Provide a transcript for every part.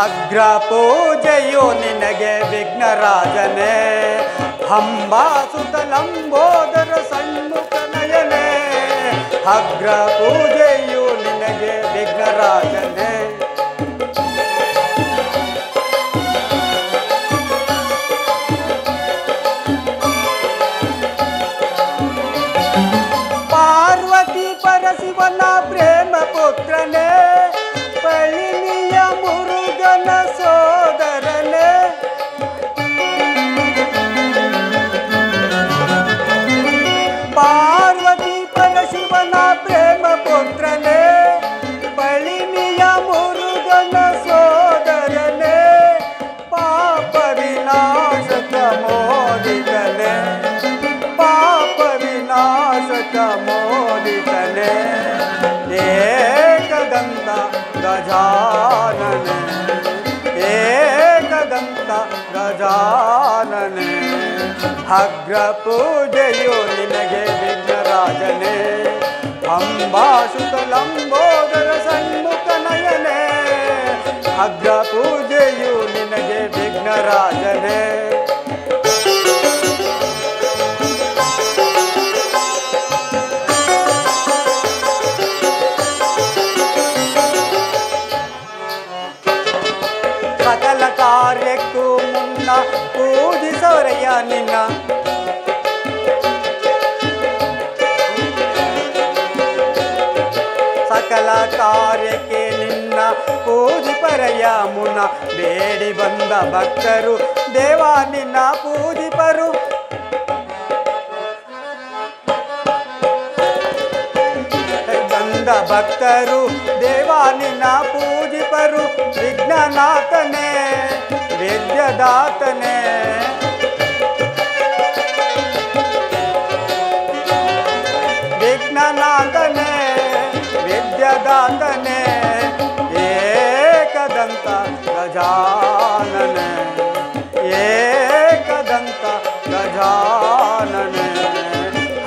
ಅಗ್ರ ಪೂಜೆಯು ನಿನಗೆ ವಿಘ್ನರಾಜನೇ, ಹಂಬಾಸುತ ಲಂಬೋದರ ಸನ್ಮುಖ ನಯನೇ. ಅಗ್ರ ಪೂಜೆಯು ನಿನಗೆ ವಿಘ್ನರಾಜನೇ. ಪಾರ್ವತಿ ಪರಶಿವನ ಪ್ರೇಮ ಪುತ್ರನೇ, ಪಳಿನಿಯ ಮುರುಗನ ಸೋದರನೇ. ಪಾರ್ವತಿ ಪರಶಿವನ ಪ್ರೇಮ ಪುತ್ರನೇ, ಪಳಿನಿಯ ಮುರುಗನ ಸೋದರನೇ. ಪಾಪ ವಿನಾಶಕ ಮೋದಿತನೇ, ಪಾಪ ವಿನಾಶಕ ಮೋದಿತನೇ. ಏಕದಂತ ಗಜಾನನೆ, ಏಕದಂತ ಗಜಾನನೆ. ಅಗ್ರ ಪೂಜೆಯು ನಿನಗೆ ವಿಘ್ನರಾಜನೇ, ಅಂಬಾಸುತ ಲಂಬೋದರ ಸನ್ಮುಖ ನಯನೇ. ಅಗ್ರ ಪೂಜೆಯು ನಿನಗೆ ವಿಘ್ನರಾಜನೇ. ಸಕಲ ಕಾರ್ಯಕ್ಕೂ ಮುನ್ನ ಪೂಜಿಸೋರಯ್ಯ ನಿನ್ನ, ಸಕಲ ಕಾರ್ಯಕ್ಕೆ ನಿನ್ನ ಪೂಜಿಪರಯ್ಯ ಮುನ್ನ. ಬೇಡಿ ಬಂದ ಭಕ್ತರು ದೇವ ನಿನ್ನ ಪೂಜಿಪರು, ಬಂದ ಭಕ್ತರು ದೇವ ನಿನ್ನ ಪೂಜಿಪರು. ವಿಘ್ನನಾಥನೇ ವಿದ್ಯದಾತನೇ, ವಿಘ್ನನಾಥನೇ ವಿದ್ಯದಾತನೇ. ಏಕದಂತ ಗಜಾನನೆ, ಏಕದಂತ ಗಜಾನನೆ.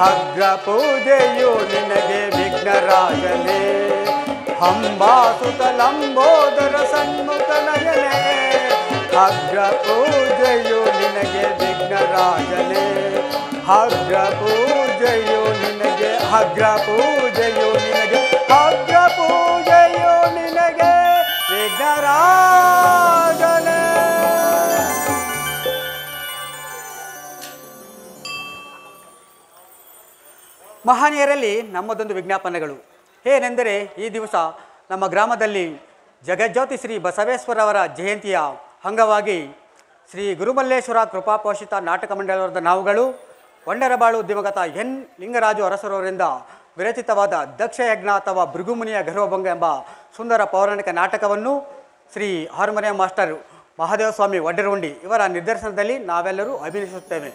ಅಗ್ರ ಪೂಜೆಯು ನಿನಗೆ ವಿಘ್ನರಾಜನೇ, ಹಂಬಾಸುತ ಲಂಬೋದರ ಸನ್ಮುಖ ನಯನೇ. ಅಗ್ರ ಪೂಜೆಯು ನಿನಗೆ ವಿಘ್ನರಾಜನೇ, ಅಗ್ರ ಪೂಜೆಯು ನಿನಗೆ, ಅಗ್ರ ಪೂಜೆಯು ನಿನಗೆ, ಅಗ್ರ ಪೂಜೆಯು ನಿನಗೆ ವಿಘ್ನರಾಜನೇ. ಮಹನೀಯರಲ್ಲಿ ನಮ್ಮದೊಂದು ವಿಜ್ಞಾಪನೆಗಳು ಏನೆಂದರೆ, ಈ ದಿವಸ ನಮ್ಮ ಗ್ರಾಮದಲ್ಲಿ ಜಗಜ್ಯೋತಿ ಶ್ರೀ ಬಸವೇಶ್ವರವರ ಜಯಂತಿಯ ಅಂಗವಾಗಿ ಶ್ರೀ ಗುರುಮಲ್ಲೇಶ್ವರ ಕೃಪಾಪೋಷಿತ ನಾಟಕ ಮಂಡಳದ ನಾವುಗಳು ವಂಡರಬಾಳು ದಿವಂಗತ ಎನ್ ಲಿಂಗರಾಜು ಅರಸರವರಿಂದ ವಿರಚಿತವಾದ ದಕ್ಷಯಜ್ಞ ಅಥವಾ ಭೃಗುಮುನಿಯ ಗರ್ವಭಂಗ ಎಂಬ ಸುಂದರ ಪೌರಾಣಿಕ ನಾಟಕವನ್ನು ಶ್ರೀ ಹಾರ್ಮೋನಿಯಂ ಮಾಸ್ಟರ್ ಮಹಾದೇವಸ್ವಾಮಿ ವಡ್ಡರಹುಂಡಿ ಇವರ ನಿರ್ದೇಶನದಲ್ಲಿ ನಾವೆಲ್ಲರೂ ಅಭಿನಯಿಸುತ್ತೇವೆ.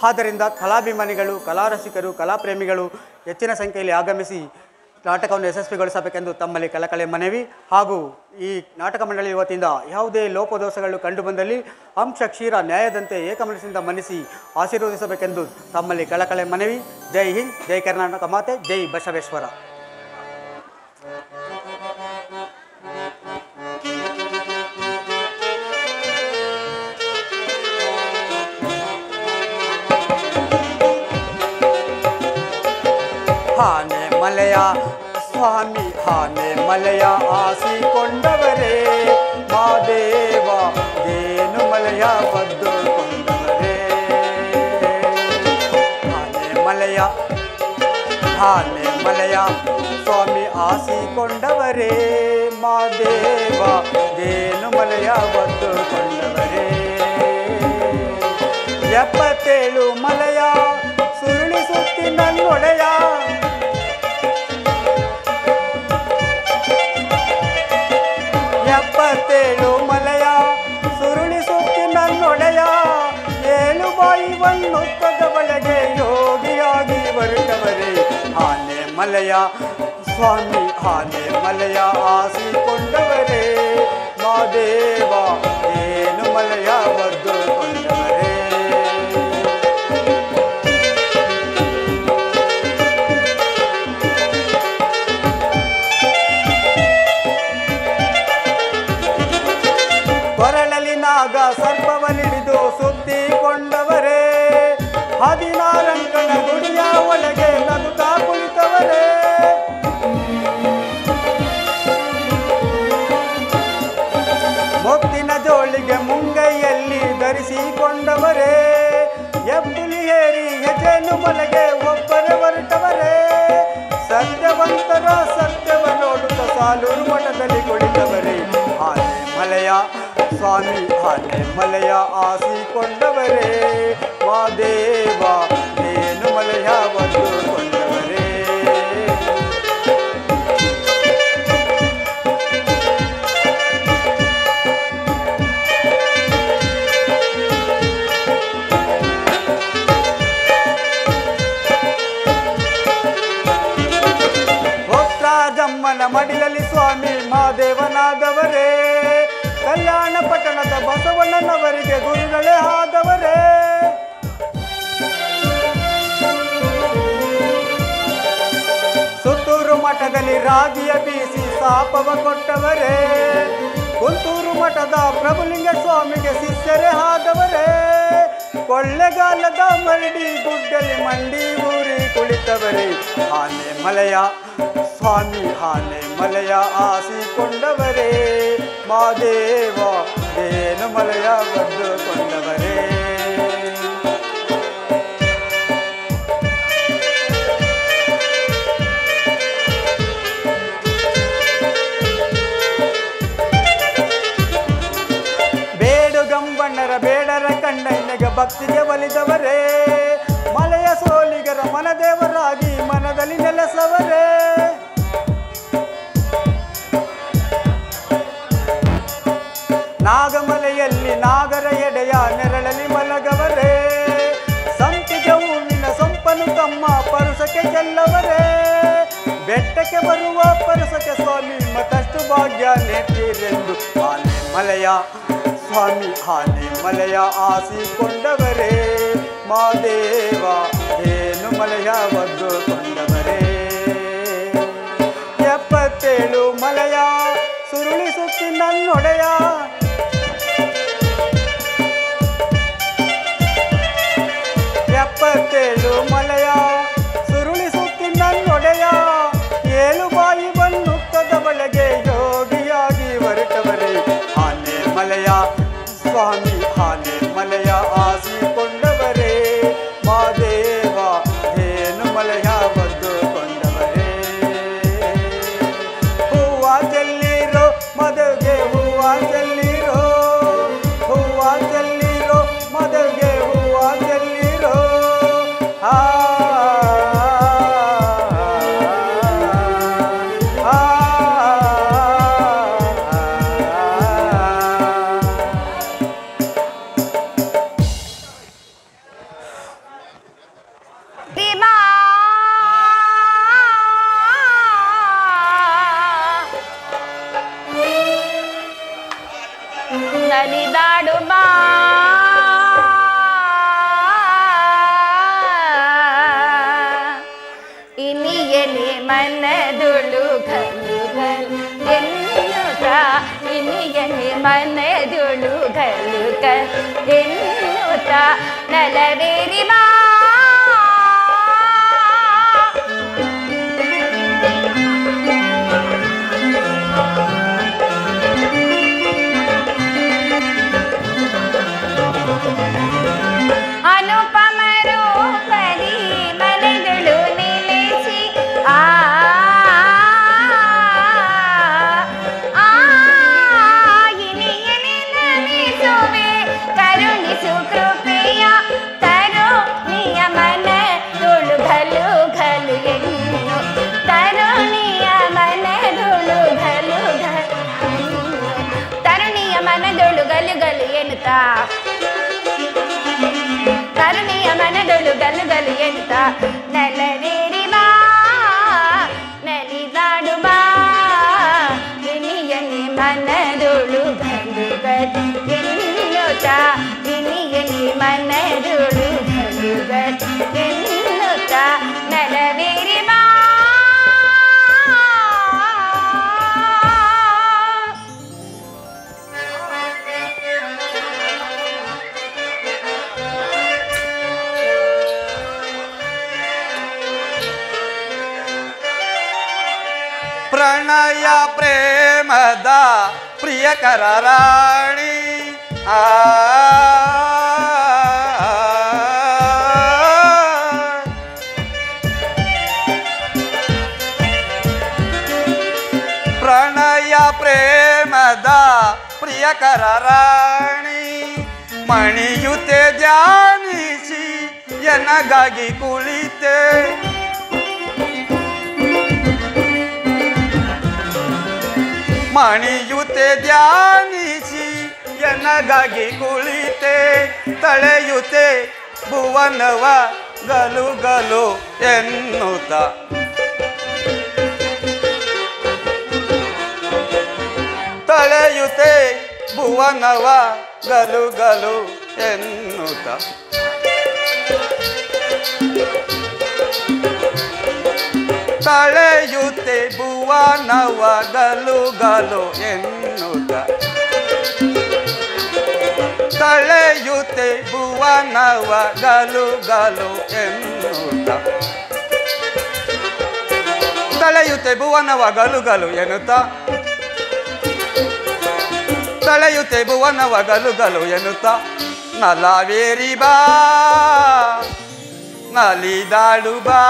ಆದ್ದರಿಂದ ಕಲಾಭಿಮಾನಿಗಳು, ಕಲಾರಸಿಕರು, ಕಲಾಪ್ರೇಮಿಗಳು ಹೆಚ್ಚಿನ ಸಂಖ್ಯೆಯಲ್ಲಿ ಆಗಮಿಸಿ ನಾಟಕವನ್ನು ಯಶಸ್ವಿಗೊಳಿಸಬೇಕೆಂದು ತಮ್ಮಲ್ಲಿ ಕಳಕಳಿ ಮನವಿ. ಹಾಗೂ ಈ ನಾಟಕ ಮಂಡಳಿ ವತಿಯಿಂದ ಯಾವುದೇ ಲೋಪದೋಷಗಳು ಕಂಡುಬಂದಲ್ಲಿ ಅಂಶ ಕ್ಷೀರ ನ್ಯಾಯದಂತೆ ಏಕಮನಸ್ಸಿನಿಂದ ಮನ್ನಿಸಿ ಆಶೀರ್ವದಿಸಬೇಕೆಂದು ತಮ್ಮಲ್ಲಿ ಕಳಕಳಿ ಮನವಿ. ಜೈ ಹಿಂದ್, ಜೈ ಕರ್ನಾಟಕ ಮಾತೆ, ಜೈ ಬಸವೇಶ್ವರ. ಆನೆ ಮಲೆಯ ಸ್ವಾಮಿ, ಆನೆ ಮಲೆಯ ಆಸಿಕೊಂಡವರೇ, ಮಾದೇವ ಜೇನು ಮಲೆಯ ಬದ್ದುಕೊಂಡವರೇ. ಆನೆ ಮಲೆಯ ಸ್ವಾಮಿ ಆಸಿಕೊಂಡವರೇ, ಮಾದೇವ ಜೇನು ಮಲೆಯ ಬದ್ದುಕೊಂಡವರೇ. 77 ಮಲೆಯ ಸುರುಳಿಸುತ್ತಿ ನನ್ನೊಡೆಯ, 77 ಮಲೆಯ ಸುರುಳಿಸುತ್ತಿ ನನ್ನೊಡೆಯ. 7 ಬಾಯಿವನ್ನು ಒಳಗೆ ಯೋಗಿಯಾಗಿ ಬರುತ್ತವರೇ, ಆನೆ ಮಲೆಯ ಸ್ವಾಮಿ, ಆನೆ ಮಲೆಯ ಆಸಿಕೊಂಡವರೇ, ಮಾದೇವ ಏನು ಮಲೆಯ ಬದ್ದುಕೊಂಡವರೇ. ದೇವನಿಡಿದು ಸುತ್ತಿಕೊಂಡವರೇ 16 ಅಂಕಣ ಗುಡಿಯ ಒಳಗೆ ನಗುತ್ತಾ ಕುಳಿತವರೇ ಮುತ್ತಿನ ಜೋಳಿಗೆ ಮುಂಗೈಯಲ್ಲಿ ಧರಿಸಿಕೊಂಡವರೇ ಎಬ್ಬುಲಿ ಹೇರಿ ಹೆಜ್ಜೆನು ಮಲಗೆ ಒಬ್ಬರೇ ಹೊರಟವರೇ ಸತ್ಯವಂತರ ಸತ್ಯವ ನೋಡುತ್ತ ಸಾಲೂರು ಮಠದಲ್ಲಿ ಕುಳಿತವರೇ ಆನೆ ಮಲೆಯ ಸ್ವಾಮಿ ಆನೆ ಮಲೆಯ ಆಸಿಕೊಂಡವರೇ ಮಾದೇವ ಏನು ಮಲೆಯ ಬಂದುಕೊಂಡವರೇ ಜಮ್ಮನ ಮಡಿಲಲ್ಲಿ ಸ್ವಾಮಿ ಮಹಾದೇವನಾದವರೇ ಕಲ್ಯಾಣ ಪಟ್ಟಣದ ಬಸವಣ್ಣನವರಿಗೆ ಗುರುಗಳೇ ಆದವರೇ ಸುತ್ತೂರು ಮಠದಲ್ಲಿ ರಾಗಿಯ ಬೀಸಿ ಶಾಪವ ಕೊಟ್ಟವರೇ ಕುಂತೂರು ಮಠದ ಪ್ರಭುಲಿಂಗ ಸ್ವಾಮಿಗೆ ಶಿಷ್ಯರೇ ಆದವರೇ ಕೊಳ್ಳೆಗಾಲದ ಮರಡಿ ಗುಡ್ಡಲ್ಲಿ ಮಂಡಿ ಊರಿ ಕುಳಿತವರೇ ಆನೆ ಮಲೆಯ ಸ್ವಾಮಿ ಆನೆ ಮಲೆಯ ಆಸಿಕೊಂಡವರೇ ಮಾದೇವ ಏನು ಮಲೆಯ ಬದ್ದುಕೊಂಡವರೇ ಬೇಡುಗಂಬಣ್ಣರ ಬೇಡರ ಕಣ್ಣಯ್ಯಗ ಭಕ್ತಿಗೆ ಒಲಿದವರೇ ಮಲೆಯ ಸೋಲಿಗರ ಮನದೇವರಾಗಿ ಮನದಲ್ಲಿ ನೆಲೆಸವರೇ ನಾಗಮಲೆಯಲ್ಲಿ ನಾಗರ ಎಡೆಯ ನೆರಳಲಿ ಮಲಗವರೇ ಸಂಪಿಗೆ ಹೂವಿನ ಸೊಂಪನು ತಮ್ಮ ಪರುಸಕ್ಕೆ ಚೆಲ್ಲವರೇ ಬೆಟ್ಟಕ್ಕೆ ಬರುವ ಪರಸಕ್ಕೆ ಸ್ವಾಮಿ ಮತ್ತಷ್ಟು ಭಾಗ್ಯ ನೆಟ್ಟಿರೆಂದು ಆನೆ ಮಲೆಯ ಸ್ವಾಮಿ ಆನೆ ಮಲೆಯ ಆಸಿಕೊಂಡವರೇ ಮಾದೇವ ಏನು ಮಲೆಯ ಬದ್ದುಕೊಂಡವರೇ 77 ಮಲೆಯ ಸುರುಳಿ ಸುತ್ತಿ ನನ್ನೊಡೆಯ 77 ಮಲೆಯ ಸುರುಳಿ ಸುತ್ತಿ ನನ್ನೊಡೆಯ 7 ಬಾಯಿ ಬನ್ನುತ್ತದ ಒಳಗೆ ಯೋಗಿಯಾಗಿ ಹೊರಟವರೇ ಆನೆ ಮಲೆಯ ಸ್ವಾಮಿ ಆನೆ ಮಲೆಯ ಆಸಿಕೊಂಡವರೇ ಮಾದೇವ ಏನು ಮಲೆಯ ಬದ್ದುಕೊಂಡವರೇ ಹೂವ ಚೆಲ್ಲಿರೋ ಮದುವೆ ಹೂವ ಚೆಲ್ಲಿರೋ ಹೂವ ಚೆಲ್ಲಿರೋ ಮದುವೆ ಹೂವ ಚೆಲ್ಲಿರೋ ನಲಿದಾಡುಮಾ ಇನಿಯಲಿ ಮನದುಳು ಗಲು ಗಲು ಎನ್ನುತ್ತ ಇನಿಯಲಿ ಮನದುಳು ಗಲು ಗಲು ಎನ್ನುತ್ತ ನಲವೇರಿ ಬಾ ಅನುಪಮ ರೂಪದಿ ಮನೆಗಳು ನಿಲ್ಲಿಸಿ ಇನಿಯನೆ ನಮಿಸುವೆ ಕರುಣಿಸು ಕೃಪೆಯ ತರುಣಿಯ ಮನದೊಳು ಘಲು ಘಲು ಎನ್ನು ತರುಣಿಯ ಮನದೊಳು ಘಲು ಘಲು ತರುಣಿಯ ಮನದೊಳು ಗಲು ಗಲು ಎನ್ನುತ್ತಾ ತರುಣಿಯ ಮನದೊಳು ಗಲು ಗಲು ಎನ್ನುತ್ತ ನಲವೇರಿ ಬಾ ನಲಿದಾಡು ಬಾ ಇನಿಯಲಿ ಮನದೊಳು ಗಲು ಗಲು ಎನ್ನುತ್ತ ಇನಿಯಲಿ ಮನದೊಳು ಗಲು ಗಲು ಎನ್ನುತ್ತ ನಲವೇರಿ ಬಾ ಪ್ರಣಯ ಪ್ರೇಮದ ಪ್ರಿಯಕರ ರಾಣಿ ಪ್ರಣಯ ಪ್ರೇಮದ ಪ್ರಿಯಕರ ರಾಣಿ ಮಣಿಯುತೆ ಧ್ಯಾನಿಸಿ ಎನಗಾಗಿ ಕುಳಿತೆ ಮಣಿಯುತೆ ಧ್ಯಾನಿಸಿ ಎನಗಾಗಿ ಕುಳಿತೆ ತಳೆಯುತೆ ಭುವನವ ಗಲು ಗಲು ಎನ್ನುತ್ತ ತಳೆಯುತೆ ಭುವನವ ಗಲು ಗಲು ಎನ್ನುತ್ತ ತಳೆಯುತ್ತೆ ಭುವನವ ಗಲು ಗಲು ಎನ್ನುತ್ತ ತಳೆಯುತ್ತೆ ಭುವನವ ಗಲು ಗಲು ಎನ್ನುತ್ತ ತಳೆಯುತ್ತೆ ಭುವನವ ಗಲು ಗಲು ಎನ್ನುತ್ತ ತಳೆಯುತ್ತೆ ಭುವನವ ಗಲು ಗಲು ಎನ್ನುತ್ತ ನಲವೇರಿ ಬಾ ನಲಿದಾಡು ಬಾ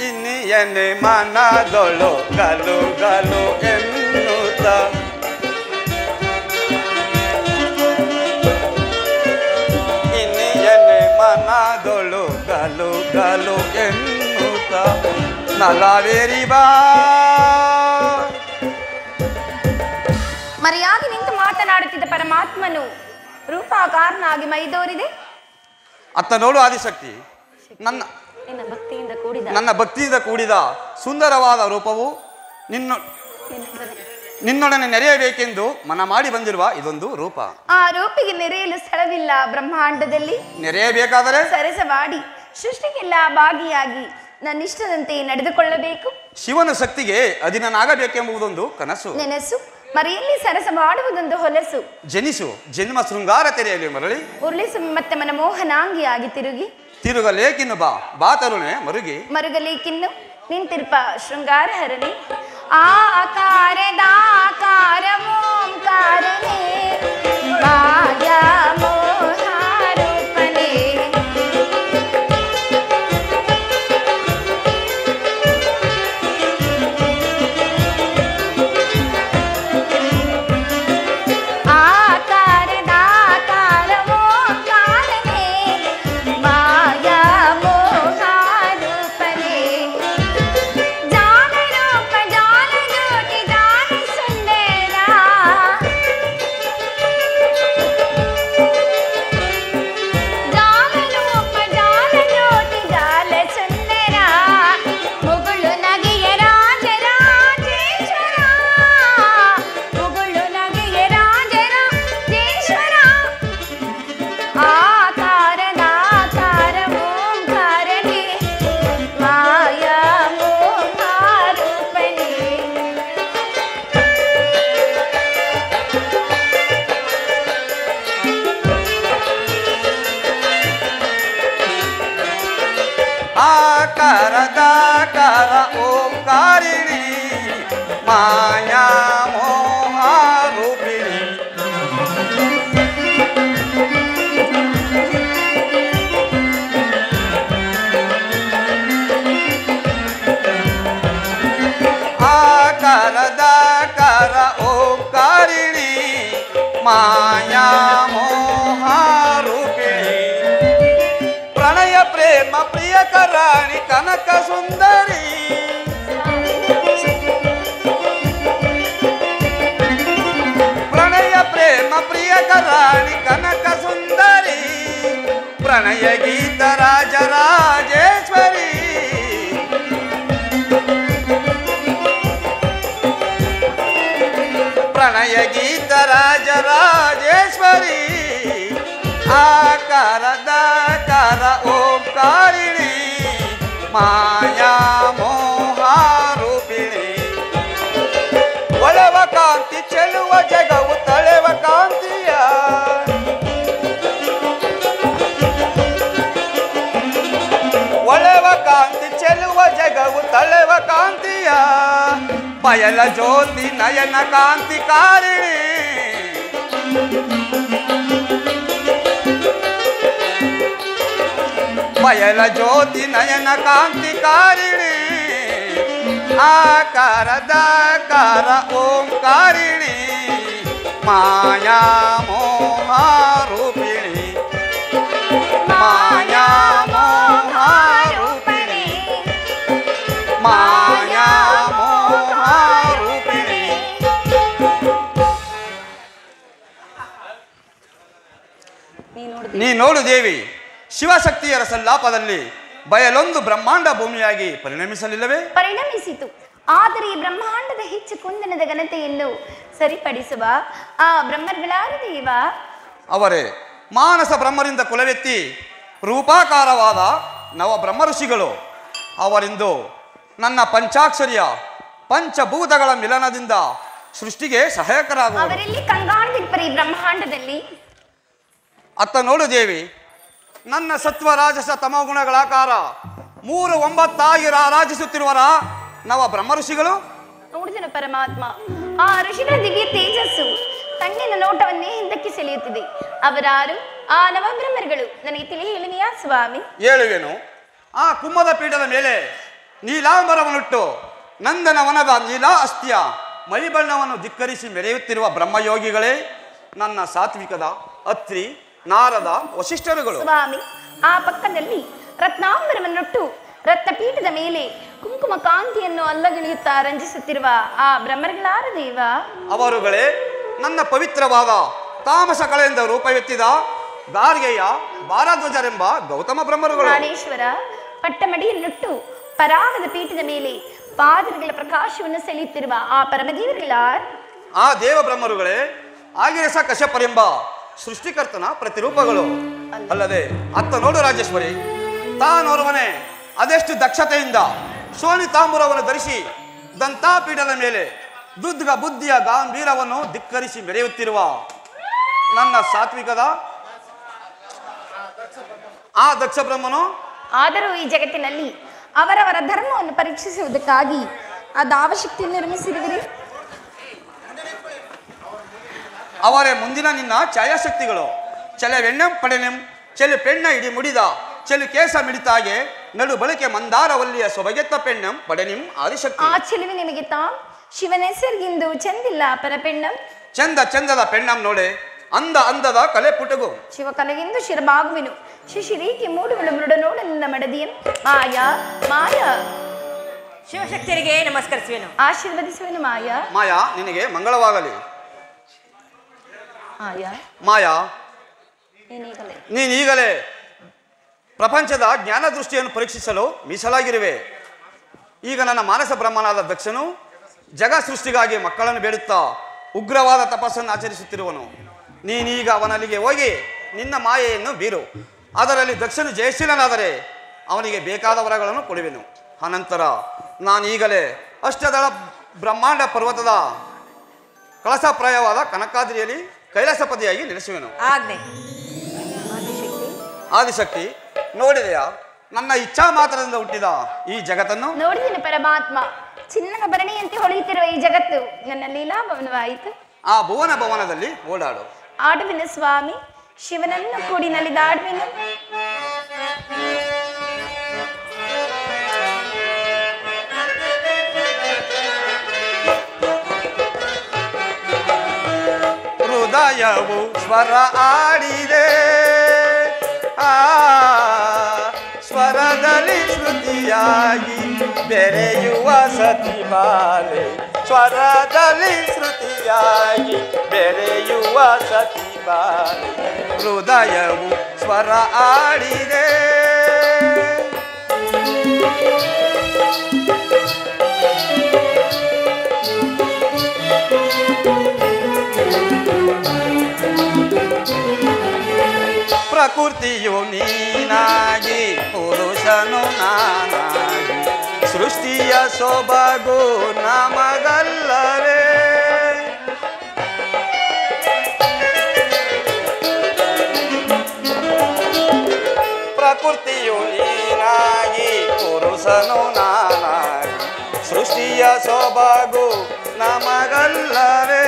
ಇನ್ನಿಯನೆ ಮನದೊಳು ಗಲು ಗಲು ಎನ್ನುತ್ತ ಇನ್ನಿಯನೆ ಮನದೊಳು ಗಲು ಗಲು ಎನ್ನುತ್ತ ನಲವೇರಿ ಬಾ ಮರೆಯಾಗಿ ನಿಂತು ಮಾತನಾಡುತ್ತಿದ್ದ ಪರಮಾತ್ಮನು ರೂಪಾಕಾರನಾಗಿ ಮೈದೋರಿದೆ. ಅತ್ತ ನೋಡು ಆದಿಶಕ್ತಿ, ನಿನ್ನ ಭಕ್ತಿಯಿಂದ ಕೂಡಿದ ನನ್ನ ಭಕ್ತಿಯಿಂದ ಕೂಡಿದ ಸುಂದರವಾದ ರೂಪವು ನಿನ್ನೊಡನೆ ನೆರೆಯಬೇಕೆಂದು ಮನ ಮಾಡಿ ಬಂದಿರುವ ಇದೊಂದು ರೂಪ. ಆ ರೂಪಿಗೆ ನೆರೆಯಲು ಸ್ಥಳವಿಲ್ಲ ಬ್ರಹ್ಮಾಂಡದಲ್ಲಿ. ನೆರೆಯಬೇಕಾದರೆ ಸರಸವಾಡಿ ಸೃಷ್ಟಿಗೆಲ್ಲ ಭಾಗಿಯಾಗಿ ನನ್ನಿಷ್ಟದಂತೆ ನಡೆದುಕೊಳ್ಳಬೇಕು. ಶಿವನ ಶಕ್ತಿಗೆ ಅಧೀನನಾಗಬೇಕೆಂಬುದೊಂದು ಕನಸು. ನೆನಸು ಮರೆಯಲ್ಲಿ ಸರಸ ಮಾಡುವುದೊಂದು ಹೊಲಸು. ಜನಿಸು ಜನ್ಮ ಶೃಂಗಾರ ತೆರೆಯಲಿ ಮರಳಿ ಉರುಳಿಸು ಮತ್ತೆ ಮನಮೋಹನಾಂಗಿಯಾಗಿ ತಿರುಗಲೇಕಿನ್ನು ಬಾ ಬಾ ತರುಣೆ ಮರುಗಿ ಮರುಗಲೇಕಿನ್ನು ನಿಂತಿರ್ಪ ಶೃಂಗಾರ ಹರಣಿ ಆಕಾರದ ಓಂಕಾರನೇ ಮಾಯಾ ಮೋಹಾರೂಪನೇ ಆಕಾರದಾಕಾರ ಓಂಕಾರಿಣಿ ಮಾಯಾ ಮೋಹಾರೂಪಿಣಿ ಆಕಾರದಾಕಾರ ಓಂಕಾರಿಣಿ ಮಾಯಾ ಮೋಹಾರೂಪಿಣಿ ಪ್ರಣಯ ಪ್ರೇಮ ಪ್ರಿಯಕರಾಣಿ ಕನಕ ಸುಂದರಿ ಪ್ರಣಯ ಪ್ರೇಮ ಪ್ರಿಯಕರಾಣಿ ಕನಕ ಸುಂದರಿ ಪ್ರಣಯ ಗೀತ ರಾಜರಾಜೇಶ್ವರಿ ಪ್ರಣಯ ಗೀತ ರಾಜರಾಜೇಶ್ವರಿ ಆಕಾರದಾಕಾರ ಓಂಕಾರಿಣಿ ಮಾಯಾ ಮೋಹಾರೂಪಿಣಿ ಒಳವ ಕಾಂತಿ ಚೆಲುವ ಜಗವು ತಳೆವ ಕಾಂತಿಯ ಒಳವ ಕಾಂತಿ ಚೆಲುವ ಜಗವು ತಳೆವ ಕಾಂತಿಯ ಬಯಲ ಜ್ಯೋತಿ ನಯನ ಕಾಂತಿಕಾರಿಣಿ ಬಯಲ ಜ್ಯೋತಿ ನಯನ ಕಾಂತಿಕಾರಿಣಿ ಆಕಾರದಾಕಾರ ಓಂಕಾರಿಣಿ ಮಾಯಾ ಮೋಹ ರೂಪಿಣಿ ಮಾಯಾ ಮೋಹ ರೂಪಿಣಿ ಮಾಯಾ ಮೋಹ ರೂಪಿಣಿ. ನೀ ನೋಡು ದೇವಿ, ಶಿವಶಕ್ತಿಯರ ಸಲ್ಲಾಪದಲ್ಲಿ ಬಯಲೊಂದು ಬ್ರಹ್ಮಾಂಡ ಭೂಮಿಯಾಗಿ ಪರಿಣಮಿಸಲಿಲ್ಲವೇ? ಪರಿಣಮಿಸಿತು. ಆದರೆ ಈ ಬ್ರಹ್ಮಾಂಡದ ಹೆಚ್ಚು ಕುಂದನದ ಘನತೆಯನ್ನು ಸರಿಪಡಿಸುವ ಆ ಬ್ರಹ್ಮರುಗಳಾರು ದೇವ? ಅವರೇ ಮಾನಸ ಬ್ರಹ್ಮರಿಂದ ಕುಲವೆತ್ತಿ ರೂಪಾಕಾರವಾದ ನವ ಬ್ರಹ್ಮ ಋಷಿಗಳು. ಅವರಿಂದು ನನ್ನ ಪಂಚಾಕ್ಷರಿಯ ಪಂಚಭೂತಗಳ ಮಿಲನದಿಂದ ಸೃಷ್ಟಿಗೆ ಸಹಾಯಕರಾಗುವರು. ಅವರಲ್ಲಿ ಕಂಗಾಣದಿಪ್ಪರು ಈ ಬ್ರಹ್ಮಾಂಡದಲ್ಲಿ. ಅತ್ತ ನೋಡು ದೇವಿ, ನನ್ನ ಸತ್ವ ರಾಜಸ ತಮೋಗುಣಗಳಾಕಾರ 3-9 ರಾಜಿಸುತ್ತಿರುವರ ನವ ಬ್ರಹ್ಮ ಋಷಿಗಳು. ನೋಡಿದನು ಪರಮಾತ್ಮ, ಆ ಋಷಿಗಳ ದಿವ್ಯ ತೇಜಸ್ಸು ಕಣ್ಣಿನ ನೋಟವನ್ನೇ ಹಿಂದಕ್ಕೆ ಸೆಳೆಯುತ್ತಿದೆ. ಅವರಾರು? ಆ ನವಬ್ರಹ್ಮರುಗಳು. ನನಗೆ ತಿಳಿ ಹೇಳುವೆಯಾ ಸ್ವಾಮಿ? ಹೇಳುವೆನು. ಆ ಕುಮ್ಮದ ಪೀಠದ ಮೇಲೆ ನೀಲಾಂಬರವನ್ನುಟ್ಟು ನಂದನವನದ ನೀಲಾ ಅಸ್ಥಿಯ ಮೈಬಣ್ಣವನ್ನು ಧಿಕ್ಕರಿಸಿ ಮೆರೆಯುತ್ತಿರುವ ಬ್ರಹ್ಮಯೋಗಿಗಳೇ ನನ್ನ ಸಾತ್ವಿಕದ ಅತ್ರಿ ನಾರದ ವಶಿಷ್ಠರುಗಳು. ಸ್ವಾಮಿ, ಆ ಪಕ್ಕದಲ್ಲಿ ರತ್ನಾಂಬರವನ್ನುಟ್ಟು ರತ್ನಪೀಠದ ಮೇಲೆ ಕುಂಕುಮ ಕಾಂತಿಯನ್ನು ಅಲ್ಲಗಿಳಿಯುತ್ತಾ ರಂಜಿಸುತ್ತಿರುವ ಆ ಬ್ರಹ್ಮರುಗಳಾರು ದೇವ? ಅವರುಗಳೇ ನನ್ನ ಪವಿತ್ರವಾದ ತಾಮಸ ಕಳೆಯಿಂದ ರೂಪವೆತ್ತಿದ ಗಾರ್ಗೆಯ ಭಾರಧ್ವಜರೆಂಬ ಗೌತಮ ಬ್ರಹ್ಮರುಗಳು. ಪ್ರಾಣೇಶ್ವರ ಪಟ್ಟಮಡಿಯನ್ನುಟ್ಟು ಪರಾಗದ ಪೀಠದ ಮೇಲೆ ಪಾದಗಳ ಪ್ರಕಾಶವನ್ನು ಸೆಳೆಯುತ್ತಿರುವ ಆ ಪರಮದೇವರುಗಳ ಆ ದೇವ ಬ್ರಹ್ಮರುಗಳೇ ಆಗಿರಸ ಕಶ್ಯಪರೆಂಬ ಸೃಷ್ಟಿಕರ್ತನ ಪ್ರತಿರೂಪಗಳು. ಅಲ್ಲದೆ ಅತ್ತ ನೋಡು ರಾಜೇಶ್ವರಿ, ತಾನೋರ್ವನೇ ಅದೆಷ್ಟು ದಕ್ಷತೆಯಿಂದ ಶೋಣಿತಾಂಬುರವನ್ನು ಧರಿಸಿ ದಂತಾಪೀಠದ ಮೇಲೆ ದುದ್ಗ ಬುದ್ಧಿಯ ಗಾಂಭೀರವನ್ನು ಧಿಕ್ಕರಿಸಿ ಮೆರೆಯುತ್ತಿರುವ ನನ್ನ ಸಾತ್ವಿಕದ ಆ ದಕ್ಷ ಬ್ರಹ್ಮನು. ಆದರೂ ಈ ಜಗತ್ತಿನಲ್ಲಿ ಅವರವರ ಧರ್ಮವನ್ನು ಪರೀಕ್ಷಿಸುವುದಕ್ಕಾಗಿ ಅದಾವಶಕ್ತಿ ನಿರ್ಮಿಸಿರುವಿರಿ. ಅವರೇ ಮುಂದಿನ ನಿನ್ನ ಛಾಯಾಶಕ್ತಿಗಳು. ಚೆಲವೆಣ್ಣೆಂ ಪಡೆನೆಂ ಚೆಲು ಪೆಣ್ಣ ಇಡಿ ಮುಡಿದ ಚೆಲು ಕೇಸ ಮಿಡಿತಾಗೆ ನಡು ಬಳಕೆ ಮಂದಾರವಲ್ಲಿಯ ಸೊಬಗೆತ್ತ ಪೆಣ್ಣಂ ಪಡೆನಿಂ ಆದಿಶಕ್ತಿ. ಆ ಚೆಲುವೆ ನಿಮಗೆ ತಾ ಶಿವನೆಸರಿಗಿಂದು ಚಂದಿಲ್ಲ ಪರಪೆಣ್ಣಂ. ಚಂದ ಚಂದದ ಪೆಣ್ಣಂ ನೋಡೆ ಅಂದ ಅಂದದ ಕಲೆ ಪುಟಗು. ಶಿವ ಕನಗಿಂದು ಶಿರಬಾಗುವೆನು ಶಿಶಿರೀಕೆ ಮೂಡುಗಳು ಮೃಡ ನೋಡಲಿಲ್ಲ ಮಡದಿಯಂ. ಮಾಯಾ ಮಾಯಾ ಶಿವಶಕ್ತಿಯರಿಗೆ ನಮಸ್ಕರಿಸುವೆನು. ಆಶೀರ್ವದಿಸುವೆನು ಮಾಯಾ. ಮಾಯಾ ನಿನಗೆ ಮಂಗಳವಾಗಲಿ. ಮಾಯಾ ಮಾಯಾ ನೀನೀಗಲೇ ನೀನೀಗಲೇ ಪ್ರಪಂಚದ ಜ್ಞಾನ ದೃಷ್ಟಿಯನ್ನು ಪರೀಕ್ಷಿಸಲು ಮೀಸಲಾಗಿರುವೆ. ಈಗ ನನ್ನ ಮಾನಸ ಬ್ರಹ್ಮನಾದ ದಕ್ಷನು ಜಗ ಸೃಷ್ಟಿಗಾಗಿ ಮಕ್ಕಳನ್ನು ಬೇಡುತ್ತಾ ಉಗ್ರವಾದ ತಪಸ್ಸನ್ನು ಆಚರಿಸುತ್ತಿರುವನು. ನೀನೀಗ ಅವನಲ್ಲಿಗೆ ಹೋಗಿ ನಿನ್ನ ಮಾಯೆಯನ್ನು ಬೀರು. ಅದರಲ್ಲಿ ದಕ್ಷನು ಜಯಶೀಲನಾದರೆ ಅವನಿಗೆ ಬೇಕಾದ ವರಗಳನ್ನು ಕೊಡುವೆನು. ಅನಂತರ ನಾನೀಗಲೇ ಅಷ್ಟದಳ ಬ್ರಹ್ಮಾಂಡ ಪರ್ವತದ ಕಳಸಪ್ರಾಯವಾದ ಕನಕಾದ್ರಿಯಲ್ಲಿ ಕೈಲಾಸಪತಿಯಾಗಿ ನೆಲೆಸುವೆನು. ಆಜ್ಞೆ. ಆದಿಶಕ್ತಿ, ನೋಡಿದೆಯಾ ನನ್ನ ಇಚ್ಛಾ ಮಾತ್ರದಿಂದ ಹುಟ್ಟಿದ ಈ ಜಗತ್ತನ್ನು? ನೋಡಿದೆನು ಪರಮಾತ್ಮ. ಚಿನ್ನದ ಭರಣಿಯಂತೆ ಹೊಳೆಯುತ್ತಿರುವ ಈ ಜಗತ್ತು ನನ್ನ ಲೀಲಾಭವನವಾಯಿತು. ಆ ಭುವನ ಭವನದಲ್ಲಿ ಓಡಾಡು. ಆಡುವೆನು ಸ್ವಾಮಿ, ಶಿವನನ್ನು ಕೂಡಿ ನಲಿದಾಡುವೆನು. ಹೃದಯವು ಸ್ವರ ಆಡಿದೆ, ಆ ಸ್ವರದಲ್ಲಿ ಶ್ರುತಿಯಾಗಿ ಬೆರೆಯುವ ಸತಿಮಾಲೆ. ಸ್ವರದಲ್ಲಿ ಶ್ರುತಿಯಾಗಿ ಬೆರೆಯುವ ಸತಿಮಾಲೆ. ಹೃದಯವು ಸ್ವರ ಆಡಿದೆ. ಪ್ರಕೃತಿಯು ನೀನಾಗಿ ಪುರುಷನು ನಾನಾಗಿ ಸೃಷ್ಟಿಯ ಸೊಬಗು ನಮಗಲ್ಲವೇ. ಪ್ರಕೃತಿಯು ನೀನಾಗಿ ಪುರುಷನು ನಾನಾಗಿ ಸೃಷ್ಟಿಯ ಸೊಬಗು ನಮಗಲ್ಲವೇ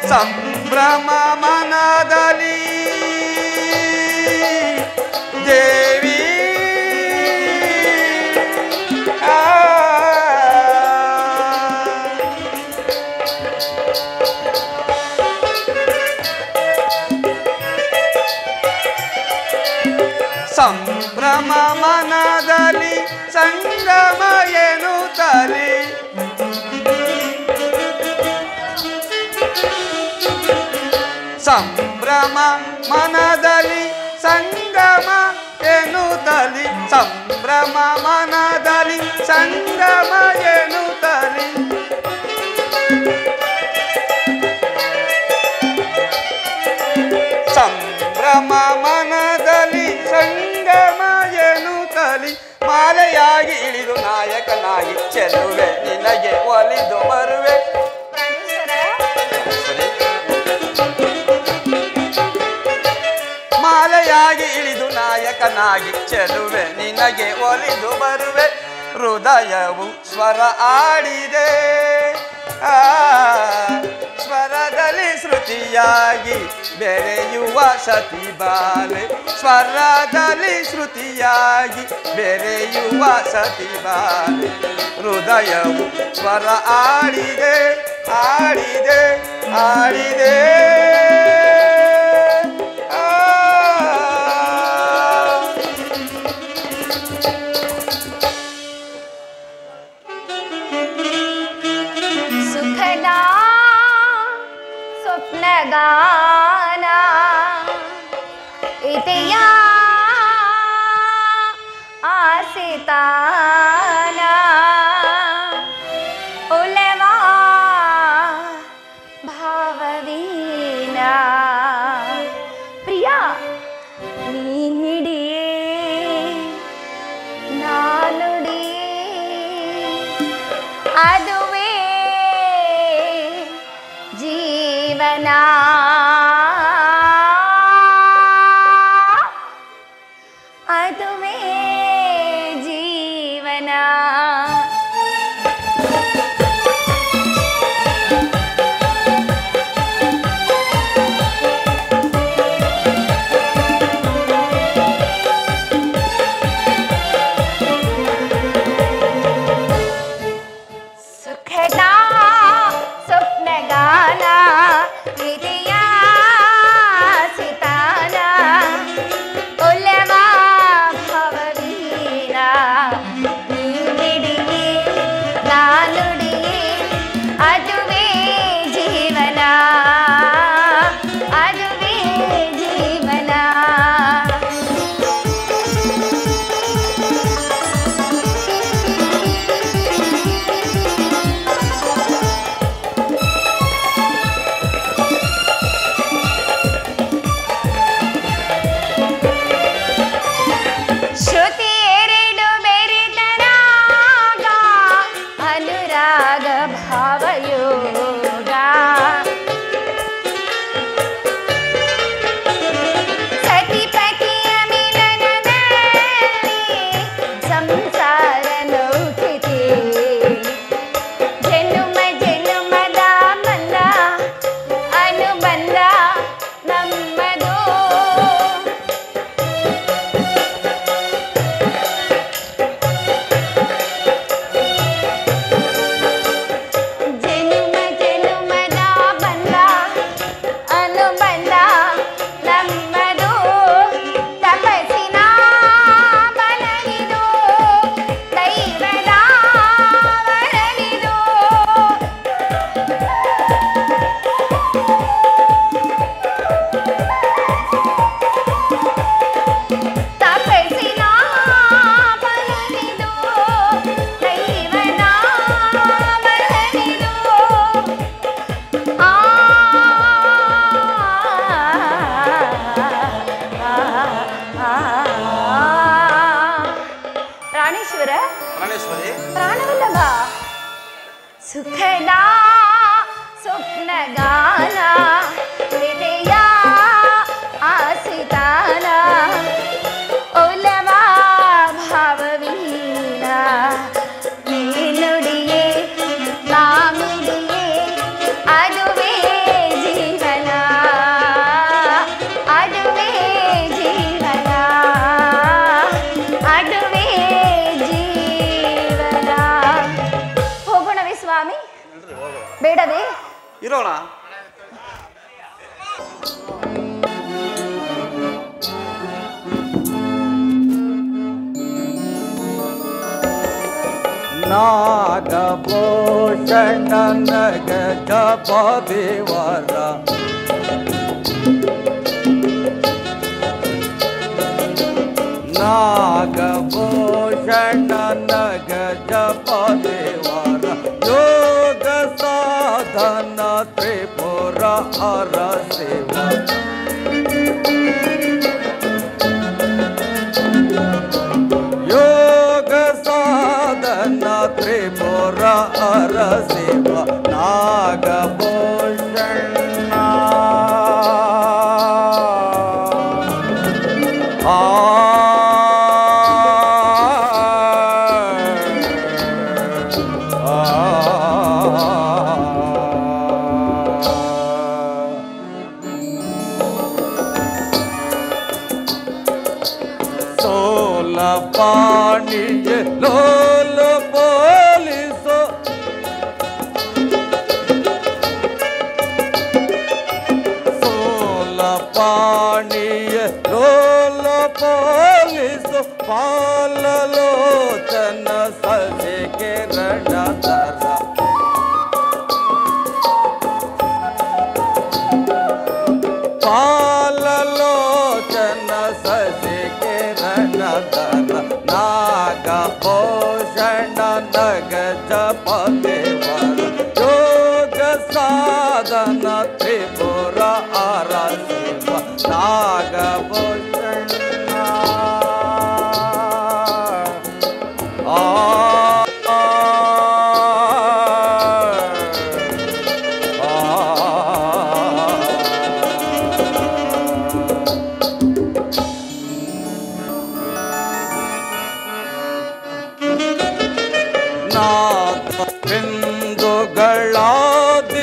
ಸಂಭ್ರಮ ಮನದಲ್ಲಿ ದೇವಿ ಸಂಭ್ರಮ ಮನದಲ್ಲಿ ಸಂಗಮ ಎನ್ನುತ್ತಲಿ ಸಂಭ್ರಮ ಮನದಲ್ಲಿ ಸಂಗಮ ಎನ್ನುತ್ತಲಿ ಸಂಭ್ರಮ ಮನದಲ್ಲಿ ಸಂಗಮ ಎನ್ನುತ್ತಲಿ ಸಂಭ್ರಮ ಮನದಲ್ಲಿ ಸಂಗಮ ಎನ್ನುತ್ತಲಿ ಮಾಲೆಯಾಗಿ ಇಳಿದು ನಾಯಕನಾಗಿ ಚೆಲುವೆ ನಿನಗೆ ಒಲಿದು ಬರುವೆ ಮಾಲೆಯಾಗಿ ಇಳಿದು ನಾಯಕನಾಗಿ ಚೆಲುವೆ ನಿನಗೆ ಒಲಿದು ಬರುವೆ ಹೃದಯವು ಸ್ವರ ಆಡಿದೆ ಸ್ವರದಲ್ಲಿ ಶ್ರುತಿಯಾಗಿ ಬೆರೆಯುವ ಸತಿ ಬಾಲೆ ಸ್ವರದಲ್ಲಿ ಶ್ರುತಿಯಾಗಿ ಬೆರೆಯುವ ಸತಿ ಬಾಲೆ ಹೃದಯವು ಸ್ವರ ಆಡಿದೆ ಆಡಿದೆ ಆಡಿದೆ ಸ್ವಪ್ನಗಾನ ಇತೆಯ ಆಸಿತಾನ ಉಲವಾ ಭಾವವೀನಾ ಇರೋಣ. ನಾಗಭೂಷಣ ಗಜಪ ದೇವರ ನಾಗಭೂಷಣ ಗಜಪ ದೇವರ ಯೋಗ ಸಾಧನ ತ್ರಿಪುರ ಹರ ಶಿವ ತ್ರಿಪುರ ಹರ ಶಿವ ನಾಗಭೂಷಣ ಪಾಣಿಯ ಲೋಲ ಪೋಲಿಸೋ ಸೋಲ ಪಾಣಿಯ ಲೋಲ ಪೋಲಿಸೋ ಪಾಲಲೋಚನ ಸಜೆ ಕಿರಣಧರ ಪಾಲಲೋಚನ ಸಜೆ ಕಿರಣಧರ ನಾಗಭೂಷಣ ಗಜಪ ದೇವರ ಯೋಗ ಸಾಧನ ತ್ರಿಪುರ ಹರ ಶಿವ ನಾಗಭೂಷಣ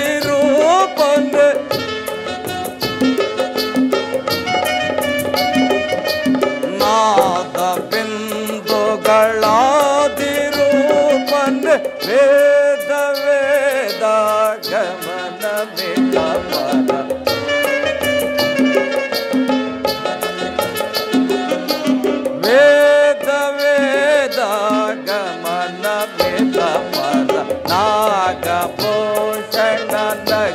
ಬಿಂದುಗಳಾದಿರೂಪನ ನಾದ ಬಿಂದುಗಳಾದಿರೂಪನ ವೇದ ವೇದ ಗಮನ ಮಿತಪರ ವೇದ ವೇದ ಗಮನ ಮಿತಪರ ನಾಗಭೂಷಣ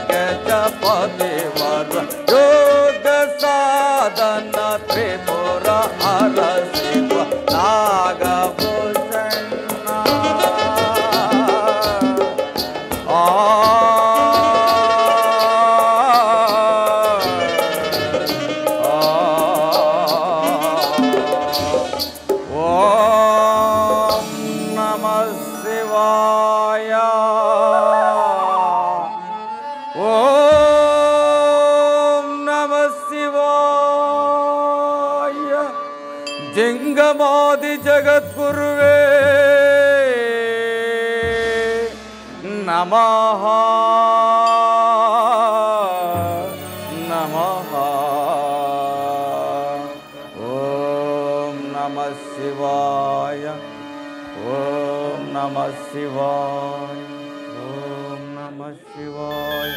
ಗಜಪ ದೇವರ ಯೋಗ ಸಾಧನ ತ್ರಿಪುರ ಹರ ಶಿವ ನಾಗಭೂಷಣ ಓಂ ನಮಃ ಶಿವಾಯ ಓಂ ನಮಃ ಶಿವಾಯ ಜಂಗಮಾದಿ ಜಗದ್ಗುರುವೇ ನಮಃ ನಮಃ ಓಂ ನಮಃ ಶಿವಾಯ ಓಂ ನಮಃ ಶಿವಾಯ ಓಂ ನಮಃ ಶಿವಾಯ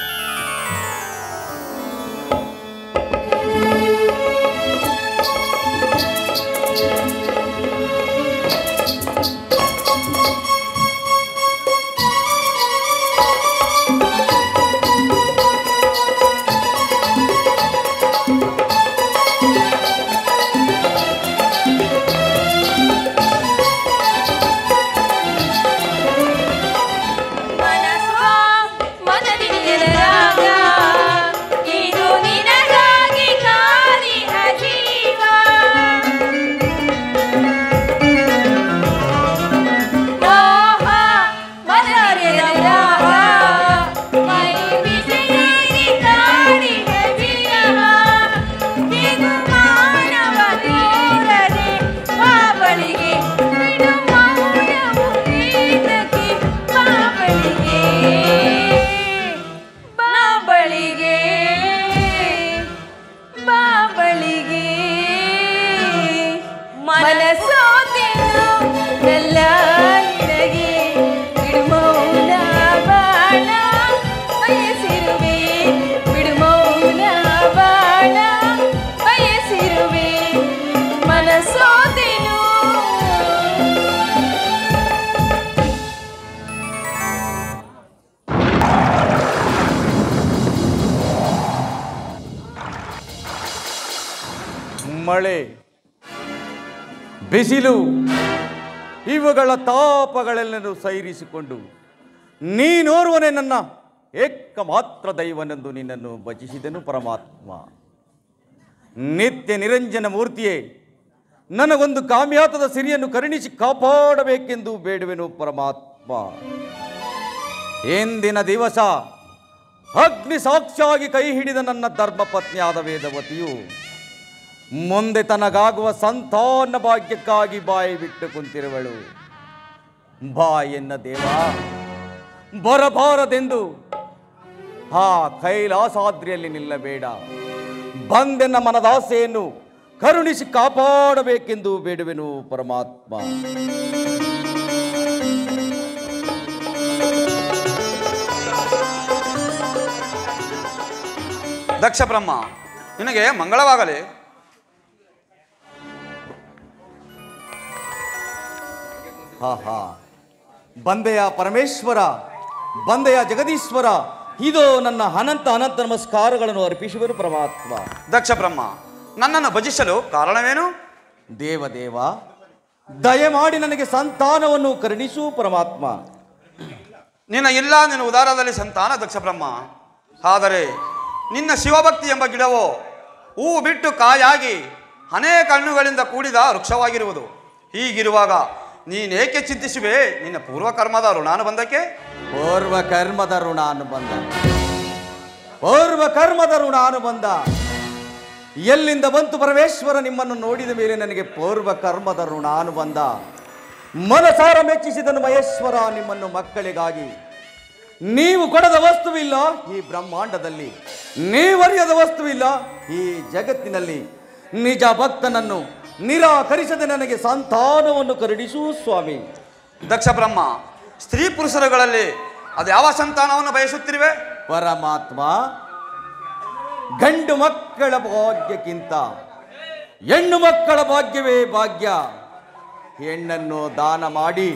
ಮನದಿ ರಾಗ ಮಳೆ, ಬಿಸಿಲು ಇವುಗಳ ತಾಪಗಳೆಲ್ಲನೂ ಸೈರಿಸಿಕೊಂಡು ನೀನೋರ್ವನೇ ನನ್ನ ಏಕಮಾತ್ರ ದೈವನೆಂದು ನಿನ್ನನ್ನು ಭಜಿಸಿದನು ಪರಮಾತ್ಮ. ನಿತ್ಯ ನಿರಂಜನ ಮೂರ್ತಿಯೇ, ನನಗೊಂದು ಕಾಮ್ಯಾತದ ಸಿರಿಯನ್ನು ಕರುಣಿಸಿ ಕಾಪಾಡಬೇಕೆಂದು ಬೇಡುವೆನು ಪರಮಾತ್ಮ. ಎಂದಿನ ದಿವಸ ಅಗ್ನಿ ಸಾಕ್ಷಿಯಾಗಿ ಕೈ ಹಿಡಿದ ನನ್ನ ಧರ್ಮಪತ್ನಿಯಾದ ವೇದವತಿಯು ಮುಂದೆ ತನಗಾಗುವ ಸಂತಾನ ಭಾಗ್ಯಕ್ಕಾಗಿ ಬಾಯಿ ಬಿಟ್ಟು ಕುಂತಿರುವಳು. ಬಾ ಎನ್ನ ದೇವ, ಬರಬಾರದೆಂದು ಆ ಕೈಲಾಸಾದ್ರಿಯಲ್ಲಿ ನಿಲ್ಲಬೇಡ. ಬಂದೆನ್ನ ಮನದಾಸೆಯನ್ನು ಕರುಣಿಸಿ ಕಾಪಾಡಬೇಕೆಂದು ಬೇಡುವೆನು ಪರಮಾತ್ಮ. ದಕ್ಷ ಬ್ರಹ್ಮ, ನಿನಗೆ ಮಂಗಳವಾಗಲಿ. ಹಾ ಬಂದೆಯ ಪರಮೇಶ್ವರ, ಬಂದೆಯ ಜಗದೀಶ್ವರ, ಇದು ನನ್ನ ಅನಂತ ಅನಂತ ನಮಸ್ಕಾರಗಳನ್ನು ಅರ್ಪಿಸುವರು ಪರಮಾತ್ಮ. ದಕ್ಷ ಬ್ರಹ್ಮ, ನನ್ನನ್ನು ಭಜಿಸಲು ಕಾರಣವೇನು? ದೇವದೇವ, ದಯಮಾಡಿ ನನಗೆ ಸಂತಾನವನ್ನು ಕರುಣಿಸು ಪರಮಾತ್ಮ. ನಿನ್ನ ಉದಾರದಲ್ಲಿ ಸಂತಾನ ದಕ್ಷ ಬ್ರಹ್ಮ. ಆದರೆ ನಿನ್ನ ಶಿವಭಕ್ತಿ ಎಂಬ ಗಿಡವು ಹೂ ಬಿಟ್ಟು ಕಾಯಾಗಿ ಅನೇಕ ಹಣ್ಣುಗಳಿಂದ ಕೂಡಿದ ವೃಕ್ಷವಾಗಿರುವುದು. ಹೀಗಿರುವಾಗ ನೀನೇಕೆ ಚಿಂತಿಸುವೆ ನಿನ್ನ ಪೂರ್ವಕರ್ಮದ ಋಣಾನುಬಂಧಕ್ಕೆ? ಪೂರ್ವಕರ್ಮದ ಋಣಾನುಬಂಧ ಎಲ್ಲಿಂದ ಬಂತು ಪರಮೇಶ್ವರ? ನಿಮ್ಮನ್ನು ನೋಡಿದ ಮೇಲೆ ನನಗೆ ಪೂರ್ವಕರ್ಮದ ಋಣಾನುಬಂಧ. ಮನಸಾರ ಮೆಚ್ಚಿಸಿದನು ಮಹೇಶ್ವರ ನಿಮ್ಮನ್ನು ಮಕ್ಕಳಿಗಾಗಿ. ನೀವು ಕೊಡದ ವಸ್ತುವಿಲ್ಲ ಈ ಬ್ರಹ್ಮಾಂಡದಲ್ಲಿ, ನೀವರಿಯದ ವಸ್ತುವಿಲ್ಲ ಈ ಜಗತ್ತಿನಲ್ಲಿ. ನಿಜ ಭಕ್ತನನ್ನು ನಿರಾಕರಿಸದೆ ನನಗೆ ಸಂತಾನವನ್ನು ಕರುಣಿಸು ಸ್ವಾಮಿ. ದಕ್ಷ ಬ್ರಹ್ಮ, ಸ್ತ್ರೀ ಪುರುಷರುಗಳಲ್ಲಿ ಅದು ಯಾವ ಸಂತಾನವನ್ನು ಬಯಸುತ್ತಿರುವೆ? ಪರಮಾತ್ಮ, ಗಂಡು ಮಕ್ಕಳ ಭಾಗ್ಯಕ್ಕಿಂತ ಹೆಣ್ಣು ಮಕ್ಕಳ ಭಾಗ್ಯವೇ ಭಾಗ್ಯ. ಹೆಣ್ಣನ್ನು ದಾನ ಮಾಡಿ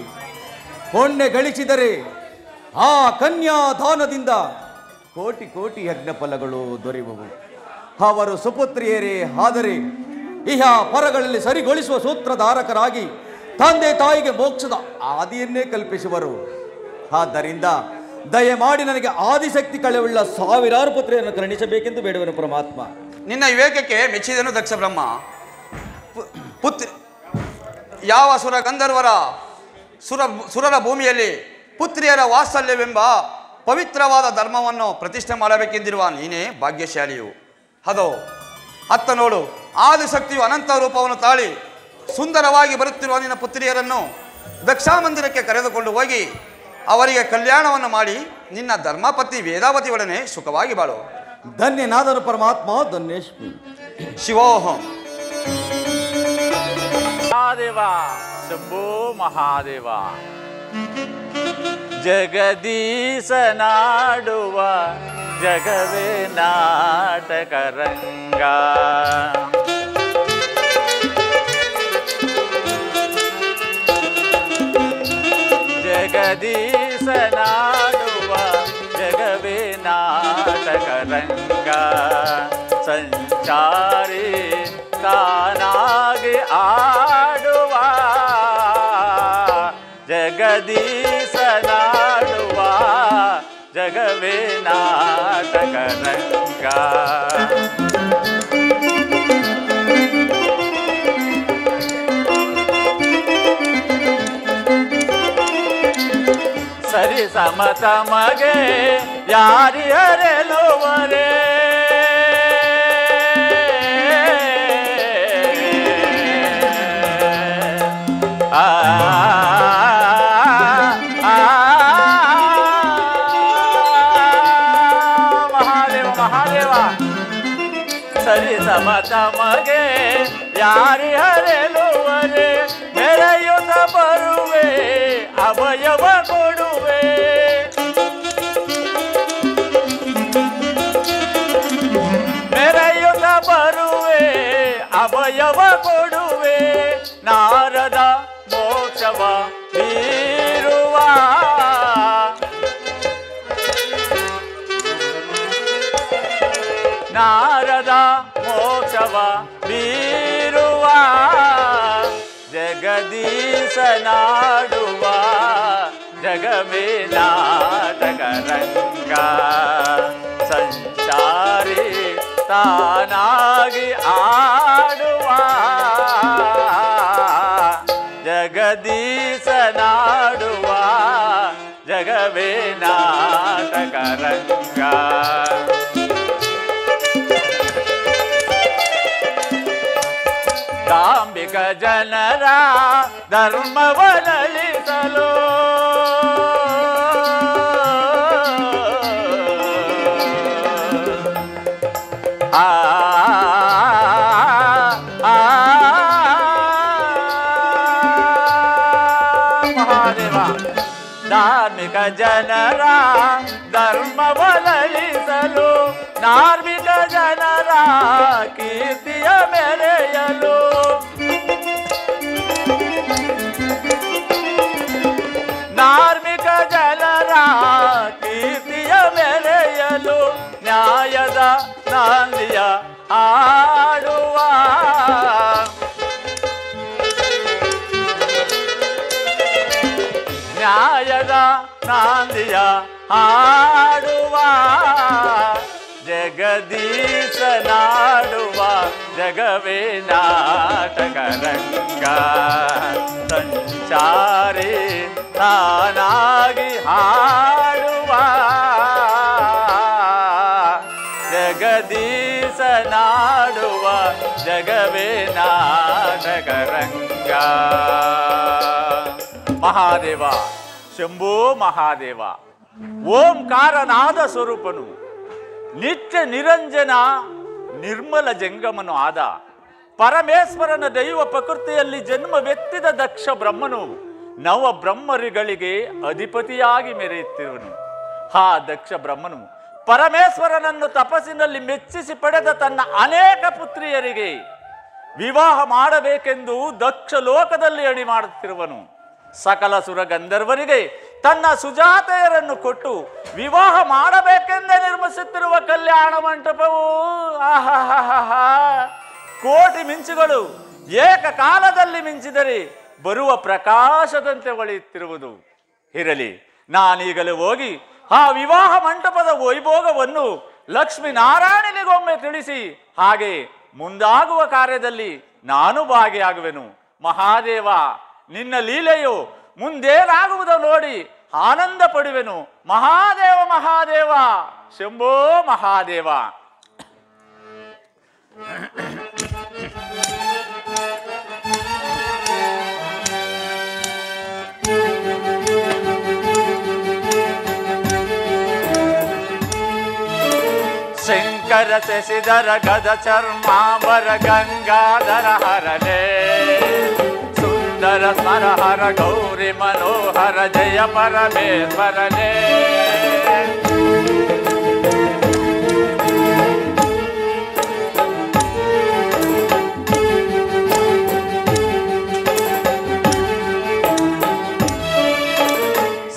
ಹೊಣ್ಣೆ ಗಳಿಸಿದರೆ ಆ ಕನ್ಯಾದಾನದಿಂದ ಕೋಟಿ ಕೋಟಿ ಯಜ್ಞ ಫಲಗಳು ದೊರೆಯುವವು. ಅವರು ಸುಪುತ್ರಿಯರೇ ಆದರೆ ಇಹ ಪರಗಳಲ್ಲಿ ಸರಿಗೊಳಿಸುವ ಸೂತ್ರಧಾರಕರಾಗಿ ತಂದೆ ತಾಯಿಗೆ ಮೋಕ್ಷದ ಆದಿಯನ್ನೇ ಕಲ್ಪಿಸುವರು. ಆದ್ದರಿಂದ ದಯಮಾಡಿ ನನಗೆ ಆದಿಶಕ್ತಿ ಕಳೆಯುಳ್ಳ ಸಾವಿರಾರು ಪುತ್ರಿಯನ್ನು ಕರುಣಿಸಬೇಕೆಂದು ಬೇಡುವನು ಪರಮಾತ್ಮ. ನಿನ್ನ ವಿವೇಕಕ್ಕೆ ಮೆಚ್ಚಿದನು ದಕ್ಷ ಬ್ರಹ್ಮ. ಪುತ್ರಿ ಯಾವ ಸುರ ಗಂಧರ್ವರ ಸುರರ ಭೂಮಿಯಲ್ಲಿ ಪುತ್ರಿಯರ ವಾತ್ಸಲ್ಯವೆಂಬ ಪವಿತ್ರವಾದ ಧರ್ಮವನ್ನು ಪ್ರತಿಷ್ಠೆ ಮಾಡಬೇಕೆಂದಿರುವ ನೀನೇ ಭಾಗ್ಯಶಾಲಿಯು. ಅದೋ ಅತ್ತ ನೋಡು, ಆದಿಶಕ್ತಿಯು ಅನಂತ ರೂಪವನ್ನು ತಾಳಿ ಸುಂದರವಾಗಿ ಬರುತ್ತಿರುವ ನಿನ್ನ ಪುತ್ರಿಯರನ್ನು ದಕ್ಷಾ ಮಂದಿರಕ್ಕೆ ಕರೆದುಕೊಂಡು ಹೋಗಿ ಅವರಿಗೆ ಕಲ್ಯಾಣವನ್ನು ಮಾಡಿ ನಿನ್ನ ಧರ್ಮಪತಿ ವೇದಾವತಿಯೊಡನೆ ಸುಖವಾಗಿ ಬಾಳು. ಧನ್ಯನಾದನು ಪರಮಾತ್ಮ, ಧನ್ಯೇಶ್ವರಿ. ಶಿವೋಹಂ. ಮಹಾದೇವ ಶಂಭೋ ಮಹಾದೇವ. ಜಗದೀಶನಾಡುವ ಜಗವೇ ನಾಟಕರಂಗ. ಜಗದೀಶನಾಡುವ ಜಗವೇ ನಾಟಕರಂಗ. ಸಂಚಾರಿ ತಾನಾಗಿ ಆಡುವ ಜಗದೀಶನಾಡುವ ಜಗವೇ ನಾಟಕರಂಗ. ಸರಿ ಸಮತ ಮಗೆ ಯಾರಿ ಹರೆಲುವರೆ. ಮಹಾದೇವ ಮಹಾದೇವ. ಸರಿ ಸಮತ ಮಗೆ ಯಾರಿ ಹರೆಲುವರೆ. ಮೆರೆಯುತ್ತ ಬರುವೆ ಅಭಯವ ಕೊಡುವೆ. ಮೆರೆಯುತ್ತ ಬರುವೆ ಅಭಯವ ಕೊಡುವೆ. ನಾರದ ಮೋಕ್ಷವ ಬೀರುವ ನಾರದ ಮೋಕ್ಷವ ಬೀರುವ ಜಗದೀಶನಾಡುವ ಜಗವೇ ನಾಟಕ ರಂಗ ಸಂಚಾರಿ ತಾನಾಗಿ ಆಡುವ ಜಗದೀಶನಾಡುವ ಜಗವೇ ನಾಟಕ ರಂಗ ದಾಂಬಿಕ ಜನರ ಧರ್ಮವನಳಿಸಲು ಮಹಾದೇವ ಧಾರ್ಮಿಕ ಜನರ ಧರ್ಮವನಳಿಸಲು ಧಾರ್ಮಿಕ ಜನರ ಕೀರ್ತಿಯ ಮೆರೆಯಲು ಧಾರ್ಮಿಕ ಜನರ ಕೀರ್ತಿಯ ಮೆರೆಯಲು ನ್ಯಾಯದ ನಾಂದಿಯ ಆಡುವ ನ್ಯಾಯದ ನಾಂದಿಯ ಆಡುವ ಜಗದೀಶನಾಡುವ ಜಗವೇ ನಾಟಕ ರಂಗ ಸಂಚಾರಿ ತಾನಾಗಿ ಹಾಡುವ ಜಗದೀಶನಾಡುವ ಜಗವೇ ನಾಟಕ ರಂಗ ಮಹಾದೇವ ಶಂಭೋ ಮಹಾದೇವ ಓಂಕಾರನಾದ ಸ್ವರೂಪನು ನಿತ್ಯ ನಿರಂಜನ ನಿರ್ಮಲ ಜಂಗಮನು ಆದ ಪರಮೇಶ್ವರನ ದೈವ ಪ್ರಕೃತಿಯಲ್ಲಿ ಜನ್ಮವೆತ್ತಿದ ದಕ್ಷ ಬ್ರಹ್ಮನು ನವ ಬ್ರಹ್ಮರುಗಳಿಗೆ ಅಧಿಪತಿಯಾಗಿ ಮೆರೆಯುತ್ತಿರುವನು. ಆ ದಕ್ಷ ಬ್ರಹ್ಮನು ಪರಮೇಶ್ವರನನ್ನು ತಪಸ್ಸಿನಲ್ಲಿ ಮೆಚ್ಚಿಸಿ ಪಡೆದ ತನ್ನ ಅನೇಕ ಪುತ್ರಿಯರಿಗೆ ವಿವಾಹ ಮಾಡಬೇಕೆಂದು ದಕ್ಷ ಲೋಕದಲ್ಲಿ ಅಣಿ ಮಾಡುತ್ತಿರುವನು. ಸಕಲ ಸುರ ಗಂಧರ್ವರಿಗೆ ತನ್ನ ಸುಜಾತೆಯರನ್ನು ಕೊಟ್ಟು ವಿವಾಹ ಮಾಡಬೇಕೆಂದೇ ನಿರ್ಮಿಸುತ್ತಿರುವ ಕಲ್ಯಾಣ ಮಂಟಪವು ಕೋಟಿ ಮಿಂಚುಗಳು ಏಕಕಾಲದಲ್ಲಿ ಮಿಂಚಿದರೆ ಬರುವ ಪ್ರಕಾಶದಂತೆ ಹೊಳೆಯುತ್ತಿರುವುದು. ಇರಲಿ, ನಾನೀಗಲೇ ಹೋಗಿ ಆ ವಿವಾಹ ಮಂಟಪದ ವೈಭೋಗವನ್ನು ಲಕ್ಷ್ಮೀನಾರಾಯಣನಿಗೊಮ್ಮೆ ತಿಳಿಸಿ ಹಾಗೆ ಮುಂದಾಗುವ ಕಾರ್ಯದಲ್ಲಿ ನಾನು ಭಾಗಿಯಾಗುವೆನು. ಮಹಾದೇವ, ನಿನ್ನ ಲೀಲೆಯು ಮುಂದೇನಾಗುವುದೋ ನೋಡಿ ಆನಂದ ಪಡುವೆನು. ಮಹಾದೇವ ಮಹಾದೇವ ಶಂಭೋ ಮಹಾದೇವ. ಶಂಕರ ಶಶಿಧರ ಗದ ಚರ್ಮಾಂಬರ ಗಂಗಾಧರ ಹರನೇ ಸುಂದರ ಸ್ಮರ ಹರ ಗೌರಿ ಮನೋಹರ ಜಯ ಪರಮೇಶ್ವರನೇ.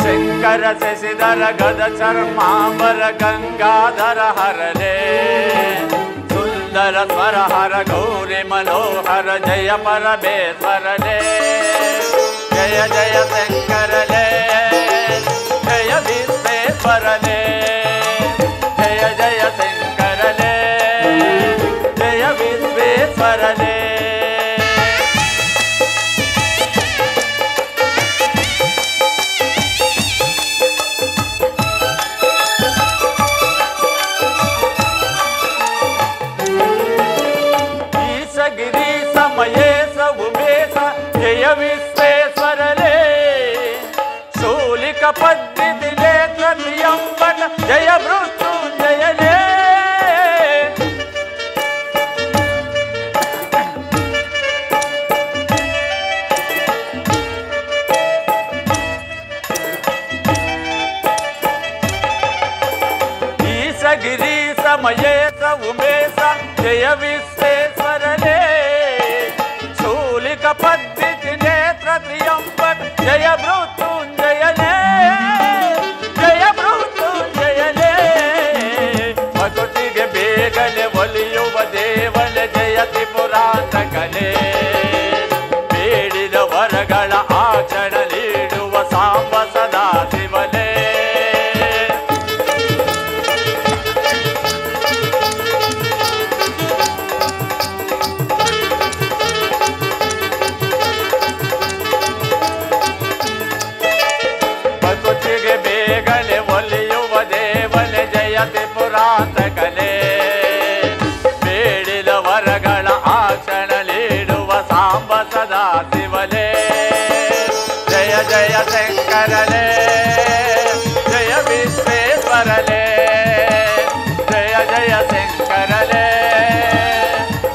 ಶಂಕರ ಶಶಿಧರ ಗದ ಚರ್ಮಾಂಬರ ಗಂಗಾಧರ ಹರನೇ ಸುಂದರ ಸ್ವರ ಹರ ಗೌರಿ ಮನೋಹರ ಜಯ ಪರಮೇಶ್ವರನೇ. ಜಯ ಜಯ ಶಂಕರನೇ ಜಯ ವಿಶ್ವೇಶ್ವರನೇ. ಜಯ ಜಯ ಶಂಕರನೇ ಜಯ ವಿಶ್ವೇಶ್ವರನೇ. ಮಯೇಶ ಉಮೇಶ ಜಯ ವಿಶ್ವೇಶ್ವರನೇ. ಶೂಲಿಕ ಪದ್ಧತಿ ನೇತ್ರ ತ್ರಿಯಂಬಕ ಜಯ ಮೃತ್ಯುಂಜಯನೇ. ಈಶಗಿರೀಶ ಮಯೇಶ ಉಮೇಶ ಜಯ ವಿಶ್ವೇಶ್ವರನೇ. ಪದ್ಧತಿ ನೇತ್ರ ತ್ರಿಯಂಬಕ ಜಯ ಮೃತ್ಯುಂಜಯನೇ. ಜಯ ಮೃತ್ಯುಂಜಯನೇ. ಭಕ್ತಿಗೆ ಬೇಗನೆ ಒಲಿಯುವ ದೇವನ ಜಯ ತ್ರಿಪುರಾಂತಕನೇ. ಬೇಡಿದ ವರ ಸದಾ ಶಿವಲೇ ಜಯ ಜಯ ಶಂಕರಲೇ ಜಯ ವಿಶ್ವೇಶ್ವರಲೇ ಜಯ ಜಯ ಶಂಕರಲೇ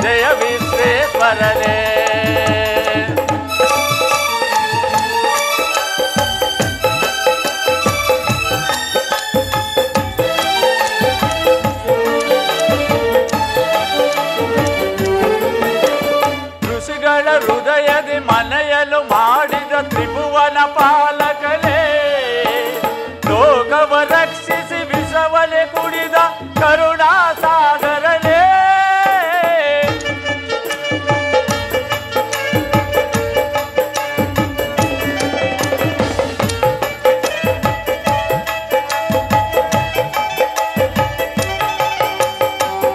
ಜಯ ವಿಶ್ವೇಶ್ವರಲೇ ಹೃದಯದಿ ಮನೆಯಲು ಮಾಡಿದ ತ್ರಿಭುವನ ಪಾಲಕಲೇ ಲೋಕವ ರಕ್ಷಿಸಿ ವಿಷವಲೆ ಕುಡಿದ ಕರುಣಾ ಸಾಗರಲೇ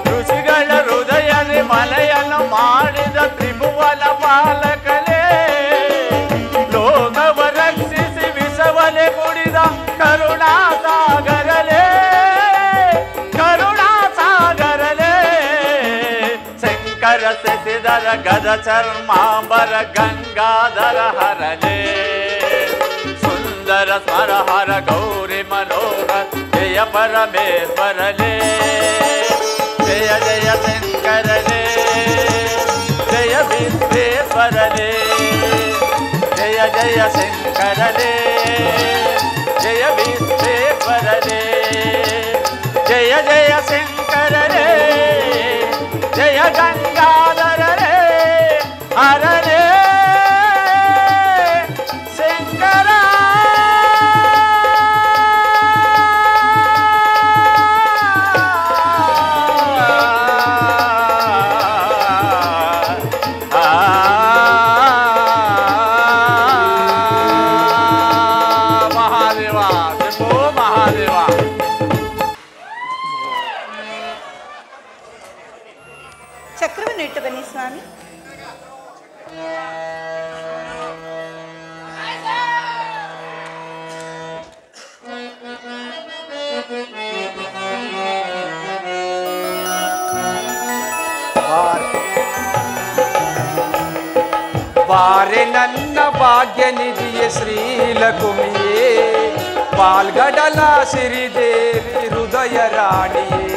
ಋಷಿಗಳ ಹೃದಯದಿ ಮನೆಯನ್ನು ಮಾಡಿದ ತ್ರಿಭುವನ ಪಾಲಕಲೇ ಲೋಕವ ರಕ್ಷಿಸಿ ವಿಷವಲೆ ಕುಡಿದ ಕರುಣಾ ಸಾಗರಲೇ ಕರುಣಾ ಸಾಗರಲೇ ಶಂಕರ ಸೆಸಿದರ ಗದ ಚರ್ಮಾಂಬರ ಗಂಗಾಧರ ಹರಲೇ ಸುಂದರ ಸ್ವರಹರ ಗೌರಿ ಮನೋಹರ ಜಯ ಪರಮೇಶ್ವರಲೇ ಜಯ ಜಯ ಶಂಕರಲೇ ಜಯ ವಿಶ್ವೇಶ್ವರಲೇ ಜಯ ಜಯ ಶಂಕರಲೇ ಜಯ ವಿಶ್ವೇಶ್ವರಲೇ ಜಯ ಜಯ ಶಂಕರಲೇ ಜಯ ಗಂಗಾಧರಲೇ ಹರಲೇ ಶಂಕರ ಚಕ್ರವನ್ನು ಇಟ್ಟು ಬನ್ನಿ ಸ್ವಾಮಿ. ಬಾರೆ ನನ್ನ ಭಾಗ್ಯ ನಿಧಿಯ ಶ್ರೀಲಕುಮಿಯೇ ಪಾಲ್ಗಡಲ ಸಿರಿದೇವಿ ಹೃದಯ ರಾಣಿಯೇ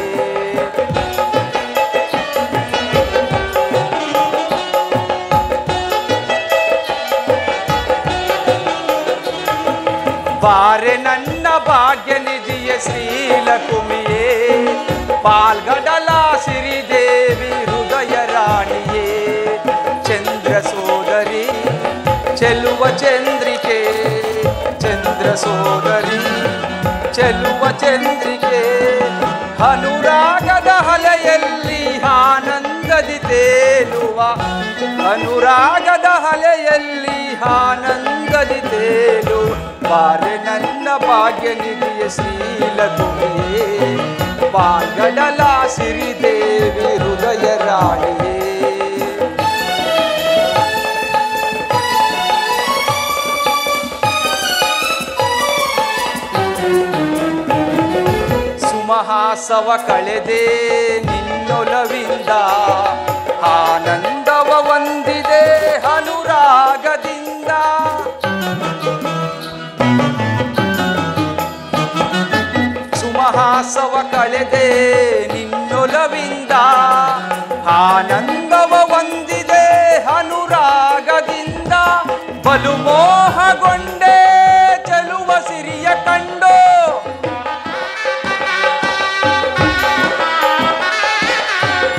ಬಾರೆ ನನ್ನ ಭಾಗ್ಯ ನಿಧಿಯ ಶ್ರೀಲಕುಮಿಯೇ ಪಾಲ್ಗಡಲ ಸಿರಿದೇವಿ ಹೃದಯ ರಾಣಿಯೇ ಚಂದ್ರ ಸೋದರಿ ಚೆಲುವ ಚಂದ್ರಿಕೆ ಚಂದ್ರ ಸೋದರಿ ಚೆಲುವ ಚಂದ್ರಿಕೆ ಅನುರಾಗದ ಅಲೆಯಲ್ಲಿ ಆನಂದದಿ ತೇಲುವ ಅನುರಾಗದ ಅಲೆಯಲ್ಲಿ ಆನಂದದಿ ತೇಲು ಬಾರೆ ನನ್ನ ಭಾಗ್ಯ ನಿಧಿಯ ಶ್ರೀಲಕುಮಿಯೇ ಪಾಲ್ಗಡಲ ಸಿರಿದೇವಿ ಹೃದಯ ರಾಣಿಯೇ ಸುಮಹಾಸವ ಕಳೆದೆ ನಿನ್ನೊಲವಿಂದ ಆನಂದವ ಹೊಂದಿದೆ ಅನುರಾಗದಿಂದ ಸುಮಹಾಸವ ಕಳೆದೆ ನಿನ್ನೊಲವಿಂದ ಆನಂದವ ಹೊಂದಿದೆ ಅನುರಾಗದಿಂದ ಬಲು ಮೋಹಗೊಂಡೆ ಚೆಲುವ ಸಿರಿಯ ಕಂಡು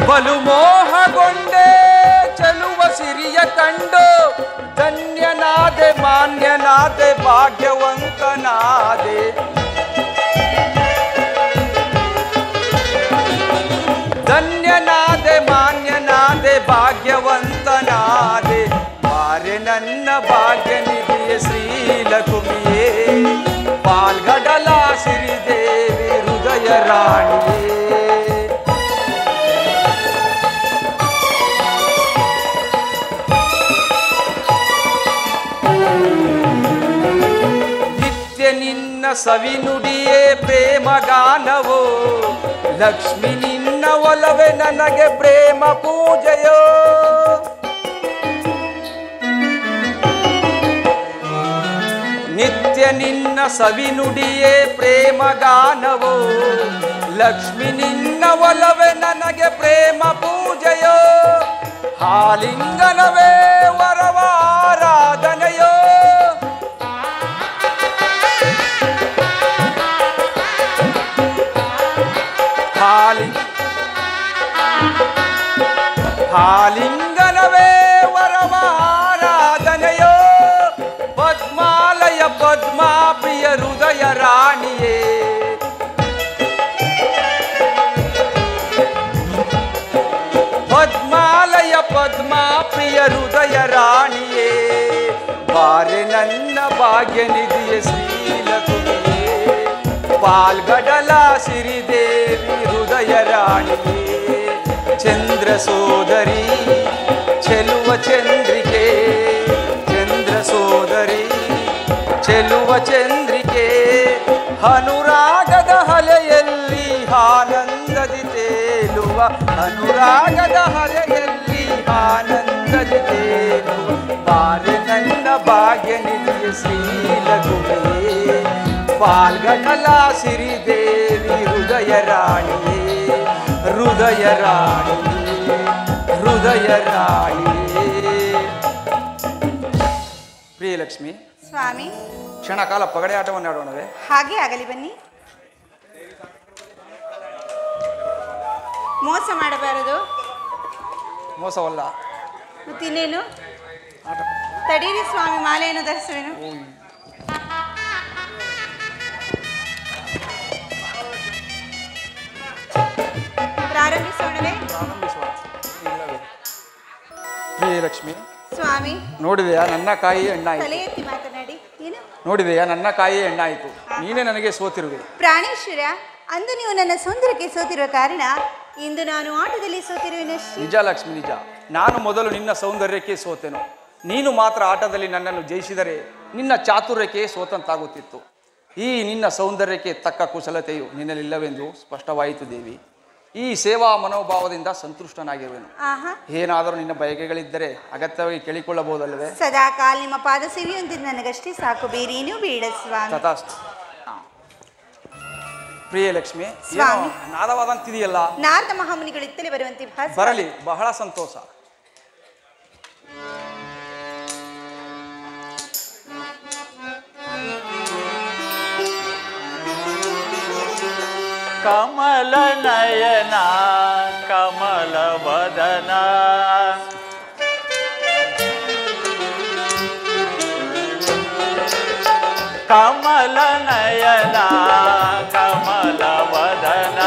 ಬಲು ಮೋಹಗೊಂಡೆ ಚೆಲುವ ಸಿರಿಯ ಕಂಡು ಧನ್ಯನಾದೆ ಮಾನ್ಯನಾದೆ ಭಾಗ್ಯವಂತನಾದೆ ಧನ್ಯನಾದೆ ಮಾನ್ಯನಾದೆ ಭಾಗ್ಯವಂತನಾದೆ ಬಾರೆ ನನ್ನ ಭಾಗ್ಯ ನಿಧಿಯ ಶ್ರೀಲಕುಮಿಯೇ ಪಾಲ್ಗಡಲ ಸಿರಿದೇವಿ ಹೃದಯ ರಾಣಿಯೇ ನಿನ್ನ ಸವಿನುಡಿಯೇ ಪ್ರೇಮಗಾನವೋ ಲಕ್ಷ್ಮಿ ನಿನ್ನ ಒಲವೆ ನನಗೆ ಪ್ರೇಮ ಪೂಜೆಯೋ ನಿನ್ನ ಸವಿನುಡಿಯೇ ಪ್ರೇಮಗಾನವೋ ಲಕ್ಷ್ಮಿ ನಿನ್ನ ಒಲವೇ ನನಗೆ ಪ್ರೇಮ ಪೂಜೆಯೋ ಹಾಲಿಂಗನವೇ ವರವಾರಾಧನೆಯೋ ಹಾಲಿಂಗನವೇ ವರವಾರಾಧನೆಯೋ ಪದ್ಮಾಲಯ ಪದ್ಮಾ ಪ್ರಿಯ ಹೃದಯ ರಾಣಿಯೇ ಪದ್ಮಾಲಯ ಪದ್ಮಾ ಪ್ರಿಯ ಹೃದಯ ರಾಣಿಯೇ ಬಾರೆ ನನ್ನ ಭಾಗ್ಯ ನಿಧಿಯ ಶ್ರೀಲಕುಮಿಯೇ ಪಾಲ್ಗಡಲ ಸಿರಿದೇವಿ ಹೃದಯ ರಾಣಿಯೇ ಚಂದ್ರ ಸೋದರಿ ಚೆಲುವ ಚಂದ್ರಿಕೆ ಚಂದ್ರ ಸೋದರಿ ಚೆಲುವ ಚಂದ್ರಿಕೆ ಅನುರಾಗದ ಹಲೆಯಲ್ಲಿ ಆನಂದದಿ ತೇಲುವ ಅನುರಾಗದ ಹಲೆಯಲ್ಲಿ ಆನಂದದಿ ತೇಲುವ ಬಾರೆ ನನ್ನ ಭಾಗ್ಯ ನಿಧಿಯ ಶ್ರೀಲಕುಮಿಯೇ ಪಾಲ್ಗಡಲ ಸಿರಿದೇವಿ ಹೃದಯ ರಾಣಿಯೇ ಹೃದಯ ರಾಣಿಯೇ ಹೃದಯ ರಾಣಿಯೇ. ಪ್ರಿಯಲಕ್ಷ್ಮಿ, ಸ್ವಾಮಿ, ಕ್ಷಣಕಾಲ ಪಗಡೆ ಆಟವನ್ನು ಆಡೋಣವೇ? ಹಾಗೆ ಆಗಲಿ ಬನ್ನಿ. ಮೋಸ ಮಾಡಬಾರದು. ಮೋಸವಲ್ಲ. ಮತ್ತಿನ್ನೇನು? ತಡೀರಿ ಸ್ವಾಮಿ, ಮಾಲೆಯನ್ನು ಧರಿಸುವೆನು. ಪ್ರಾರಂಭಿಸೋಣವೇ? ಪ್ರಿಯಲಕ್ಷ್ಮಿ, ಸ್ವಾಮಿ, ನೋಡಿದೆಯಾ ನನ್ನ ಕಾಯಿ ಎಣ್ಣಾಯಿತು. ತಲೆ ಎತ್ತಿ ಮಾತನಾಡಿ. ಏನು? ನೋಡಿದೆಯಾ ನನ್ನ ಕಾಯಿ ಎಣ್ಣಾಯಿತು. ನೀನೇ ನನಗೆ ಸೋತಿರುವೆ. ಪ್ರಾಣೇಶ್ವರ, ಅಂದು ನೀವು ನನ್ನ ಸುಂದರಕ್ಕೆ ಸೋತಿರುವ ಕಾರಣ ಇಂದು ನಾನು ಆಟದಲ್ಲಿ ಸೋತಿರುವೆನಷ್ಟೇ. ನಿಜ ಲಕ್ಷ್ಮಿ, ನಿಜ. ನಾನು ಮೊದಲು ನಿನ್ನ ಸೌಂದರ್ಯಕ್ಕೆ ಸೋತೆನು. ನೀನು ಮಾತ್ರ ಆಟದಲ್ಲಿ ನನ್ನನ್ನು ಜಯಿಸಿದರೆ ನಿನ್ನ ಚಾತುರ್ಯಕ್ಕೆ ಸೋತಂತಾಗುತ್ತಿತ್ತು. ಈ ನಿನ್ನ ಸೌಂದರ್ಯಕ್ಕೆ ತಕ್ಕ ಕುಶಲತೆಯು ನಿನ್ನಲ್ಲಿಲ್ಲವೆಂದು ಸ್ಪಷ್ಟವಾಯಿತು ದೇವಿ. ಈ ಸೇವಾ ಮನೋಭಾವದಿಂದ ಸಂತುಷ್ಟನಾಗಿರುವೆನು. ಏನಾದರೂ ನಿನ್ನ ಬಯಕೆಗಳಿದ್ದರೆ ಅಗತ್ಯವಾಗಿ ಕೇಳಿಕೊಳ್ಳಬಹುದಲ್ಲವೇ? ಸದಾ ಕಾಲ ನಿಮ್ಮ ಪಾದ ಸೇವೆಯೊಂದಿಗೆ ನನಗಷ್ಟೇ ಸಾಕು, ಬೇರೇನೂ ಬೇಡ ಸ್ವಾಮಿ. ತಥಾಸ್ತು. ಪ್ರಿಯಲಕ್ಷ್ಮಿ, ಸ್ವಾಮಿ, ನಾದವಾದಂತಿದೆಯಲ್ಲ? ನಾರದ ಮಹಾಮುನಿಗಳು ಇತ್ತಲೇ ಬರುವಂತೆ ಬರಲಿ, ಬಹಳ ಸಂತೋಷ. ಕಮಲ ನಯನ ಕಮಲ ವದನ ಕಮಲ ನಯನ ಕಮಲ ವದನ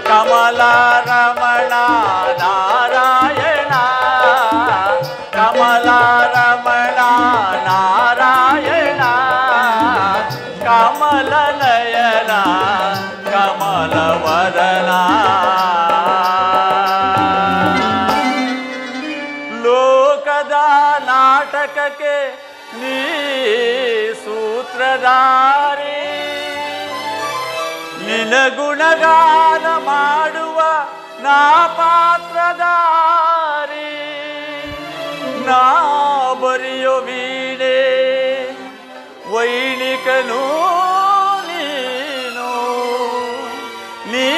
ಕಮಲ ರಮಣ ನಾರಾಯಣ ಕಮಲ ರಮಣ ನಾರಾಯಣ ಕಮಲ ನಯನ ಕಮಲ ವದನ ಲೋಕದ ನಾಟಕಕ್ಕೆ ನೀ ಸೂತ್ರಧಾರಿ ನಿನ ಗುಣಗಾನ ಮಾಡುವ ನಾ ಪಾತ್ರಧಾರಿ ನಾ ಬರೆಯೋ ವೀಣೆ ವೈಣಿಕನು ನೀ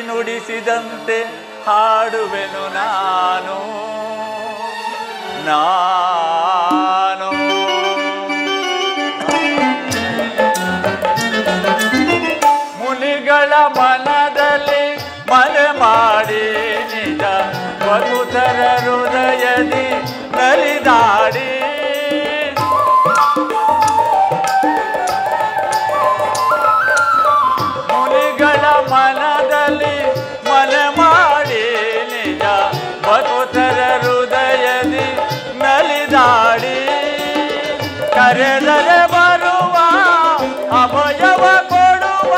ನುಡಿಸಿದಂತೆ ಹಾಡುವೆನು ನಾನು ನಾನು ಮುನಿಗಳ ಮನದಲ್ಲಿ ಮನೆ ಮಾಡಿ ನಿಜ ವಸುಧರ ಹೃದಯದಿ ನಲಿದಾಡಿ ಮುನಿಗಳ ಮನದಲ್ಲಿ ಮನೆ ಮಾಡಿ ನಿಜ ವಸುಧರ ಹೃದಯದಿ ನಲಿದಾಡಿ ಕರೆದರೆ ಬರುವ ಅಭಯವ ಕೊಡುವ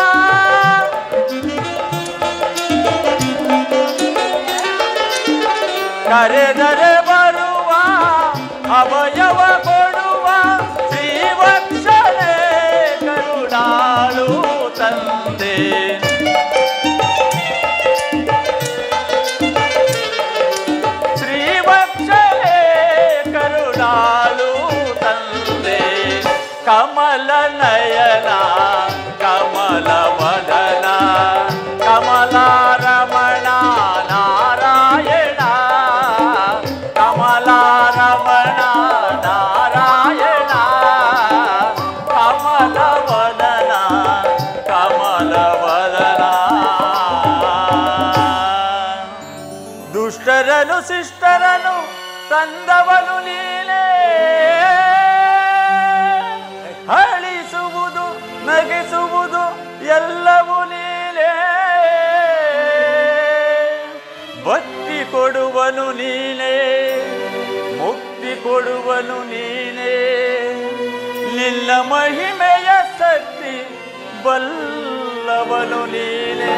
ಕರೆದರೆ ಬರುವ ಅಭಯವ ಕೊಡುವ ಶ್ರೀವತ್ಸಲೇ ಕರುಣಾಳು ತಂದೆ ಶ್ರೀವತ್ಸಲೇ ಕರುಣಾಳು ತಂದೆ ಕಮಲ ನಯನ ಕಮಲ ವದನ ಕಮಲ ರಮಣ ನಾರಾಯಣ ಕಮಲ ರಮಣ ನಾರಾಯಣ ಕಮಲ ವದನ ಕಮಲ ವದನ ದುಷ್ಟರನು ಶಿಷ್ಟರನು ತಂದವನು ನೀನೇ ಅಳಿಸುವುದು ನಗಿಸುವುದು ಎಲ್ಲವೂ ನೀನೇ ಭಕ್ತಿ ಕೊಡುವನು ನೀನೇ ಮುಕ್ತಿ ಕೊಡುವನು ನೀನೇ ನಿನ್ನ ಮಹಿಮೆಯ ಶಕ್ತಿ ಬಲ್ಲವನು ನೀನೇ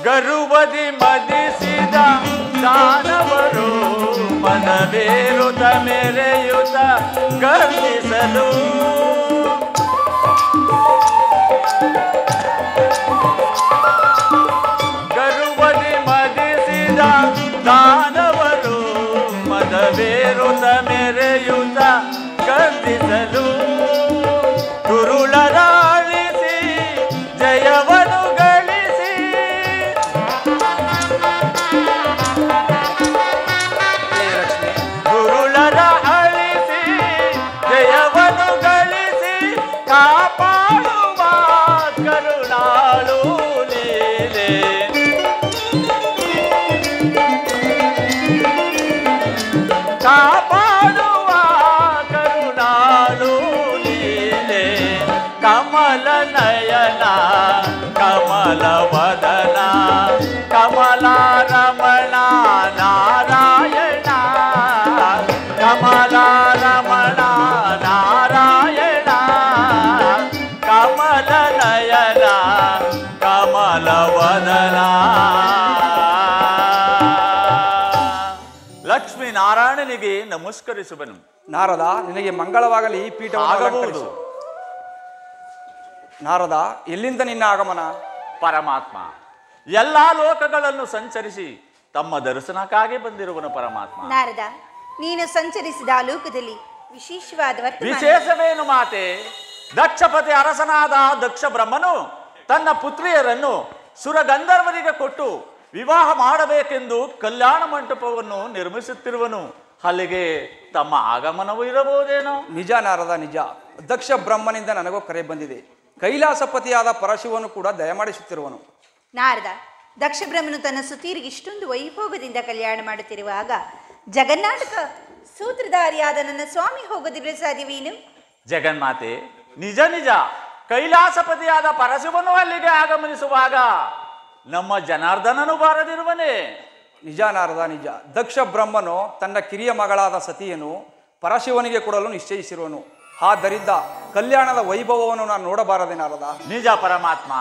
ಗರುವದಿ ಮದಿಸಿದ ದಾನವರು ಮನವೇರುತ ಮೆರೆಯುತ ಗರ್ಜಿಸಲು ಗರುವದಿ ಮದಿಸಿದ ದಾನವರು ಮನವೇರುತ ಮೆರೆಯುತ ಗರ್ಜಿಸಲು ಕುರುಳರಾಳಿಸಿ ಜಯವನು ಕಾಪಾಡುವ ಕರುಣಾಳು ನೀನೆ ಕಾಪಾಡುವ ಕರುಣಾಳು ನೀನೆ ಕಮಲ ನಯನ ಕಮಲ ವದನ ಕಮಲ ರಮಣ ನಾರಾಯಣ ಕಮಲ ರಮಣ ನಾರಾಯಣ ಕಮಲ ನಯನ ಕಮಲ ವದನ ಲಕ್ಷ್ಮೀನಾರಾಯಣನಿಗೆ ನಮಸ್ಕರಿಸುವನು. ನಾರದ, ನಿನಗೆ ಮಂಗಳವಾಗಲಿ. ಈ ಪೀಠವನ್ನು ಆಗಬಹುದು. ನಾರದ, ಎಲ್ಲಿಂದ ನಿನ್ನ ಆಗಮನ? ಪರಮಾತ್ಮ ಎಲ್ಲಾ ಲೋಕಗಳನ್ನು ಸಂಚರಿಸಿ ತಮ್ಮ ದರ್ಶನಕ್ಕಾಗಿ ಬಂದಿರುವನು ಪರಮಾತ್ಮ. ನಾರದ, ನೀನು ಸಂಚರಿಸಿದ ಆ ಲೋಕದಲ್ಲಿ ವಿಶೇಷವಾದ ವಿಶೇಷವೇನು ಮಾತೆ? ದಕ್ಷಪತಿ ಅರಸನಾದ ದಕ್ಷ ಬ್ರಹ್ಮನು ತನ್ನ ಪುತ್ರಿಯರನ್ನು ಸುರಗಂಧರ್ವರಿಗೆ ಕೊಟ್ಟು ವಿವಾಹ ಮಾಡಬೇಕೆಂದು ಕಲ್ಯಾಣ ಮಂಟಪವನ್ನು ನಿರ್ಮಿಸುತ್ತಿರುವನು. ಅಲ್ಲಿಗೆ ತಮ್ಮ ಆಗಮನವೂ ಇರಬಹುದೇನೋ? ನಿಜ ನಾರದ, ನಿಜ. ದಕ್ಷ ಬ್ರಹ್ಮನಿಂದ ನನಗೂ ಕರೆ ಬಂದಿದೆ. ಕೈಲಾಸಪತಿಯಾದ ಪರಶಿವನು ಕೂಡ ದಯಮಾಡಿಸುತ್ತಿರುವನು. ನಾರದ, ದಕ್ಷ ಬ್ರಹ್ಮನು ತನ್ನ ಸುತೀರಿಗೆ ಇಷ್ಟೊಂದು ವೈಭೋಗದಿಂದ ಕಲ್ಯಾಣ ಮಾಡುತ್ತಿರುವಾಗ ಜಗನ್ನಾಟಕ ಸೂತ್ರಧಾರಿಯಾದ ನನ್ನ ಸ್ವಾಮಿ ಹೋಗೋದಿರಲು ಸಾಧ್ಯವೇನು? ಜಗನ್ಮಾತೆ, ನಿಜ ನಿಜ. ಕೈಲಾಸಪತಿಯಾದ ಪರಶಿವನು ಅಲ್ಲಿಗೆ ಆಗಮನಿಸುವಾಗ ನಮ್ಮ ಜನಾರ್ದನನು ಬಾರದಿರುವನೇ? ನಿಜ ನಾರದ, ನಿಜ. ದಕ್ಷ ಬ್ರಹ್ಮನು ತನ್ನ ಕಿರಿಯ ಮಗಳಾದ ಸತಿಯನ್ನು ಪರಶಿವನಿಗೆ ಕೊಡಲು ನಿಶ್ಚಯಿಸಿರುವನು. ಆದ್ದರಿಂದ ಕಲ್ಯಾಣದ ವೈಭವವನ್ನು ನಾನು ನೋಡಬಾರದೆ ನಾರದ? ನಿಜ ಪರಮಾತ್ಮ.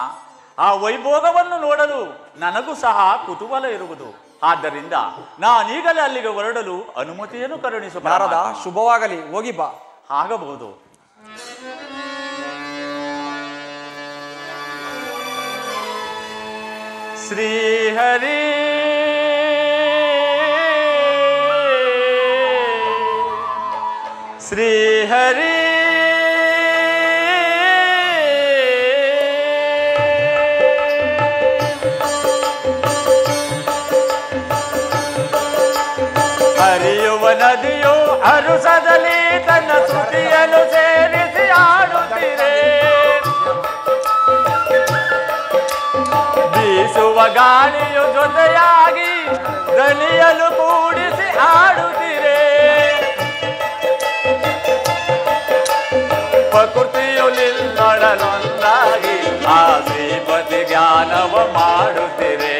ಆ ವೈಭೋಗವನ್ನು ನೋಡಲು ನನಗೂ ಸಹ ಕುತೂಹಲ ಇರುವುದು. ಆದ್ದರಿಂದ ನಾನೀಗಲೇ ಅಲ್ಲಿಗೆ ಹೊರಡಲು ಅನುಮತಿಯನ್ನು ಕರುಣಿಸು ನಾರದ. ಶುಭವಾಗಲಿ, ಹೋಗಿ ಬಾ. ಆಗಬಹುದು. ಶ್ರೀಹರಿ ಶ್ರೀಹರಿ ಹರಿಯುವ ನದಿಯು ಅರುಸದಲ್ಲಿ ತನ್ನ ಶ್ರುತಿಯನ್ನು ಸೇರಿಸಿ ಆಡುತ್ತಿದೆ. ಬೀಸುವ ಗಾಳಿಯು ಜೊತೆಯಾಗಿ ದನಿಯಲು ಕೂಡಿಸಿ ಆಡುತ್ತಿದೆ. ಪ್ರಕೃತಿಯು ನಿನ್ನೊಡನೊಂದಾಗಿ ಆ ಶ್ರೀಪತಿ ಜ್ಞಾನವ ಮಾಡುತ್ತಿದೆ.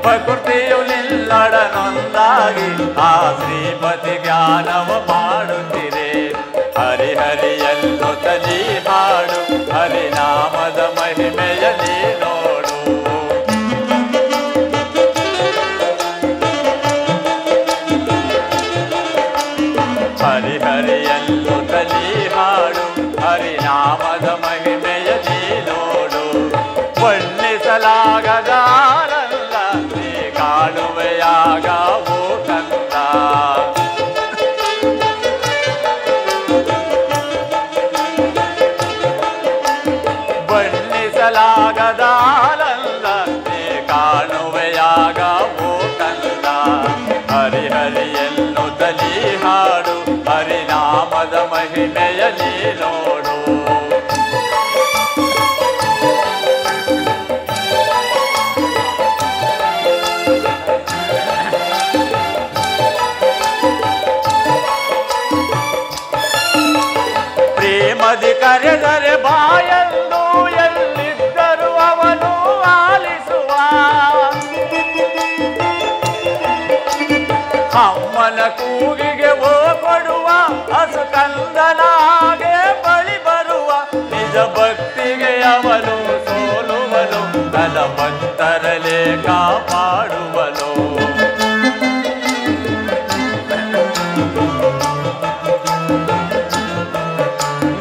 ಪ್ರಕೃತಿಯು ನಿನ್ನೊಡನೊಂದಾಗಿ ಆ ಶ್ರೀಪತಿ ಜ್ಞಾನವ ಮಾಡುತ್ತಿದೆ. ಹರಿಹರಿಯಲ್ಲೂ ತಲಿ ಹಾಡು, ಹರಿನಾಮದ ಮಹಿಮೆಯಲ್ಲಿ ನೋಡು. ಅಮ್ಮನ ಕೂಗಿಗೆ ಓ ಕೊಡುವ ಹಸು ಕಂದನಾಗೆ ಬಳಿ ಬರುವ ನಿಜ ಭಕ್ತಿಗೆ ಅವನು ಸೋಲುವನು ತನ್ನ ಭಕ್ತರಲೇ ಕಾಪಾಡುವನು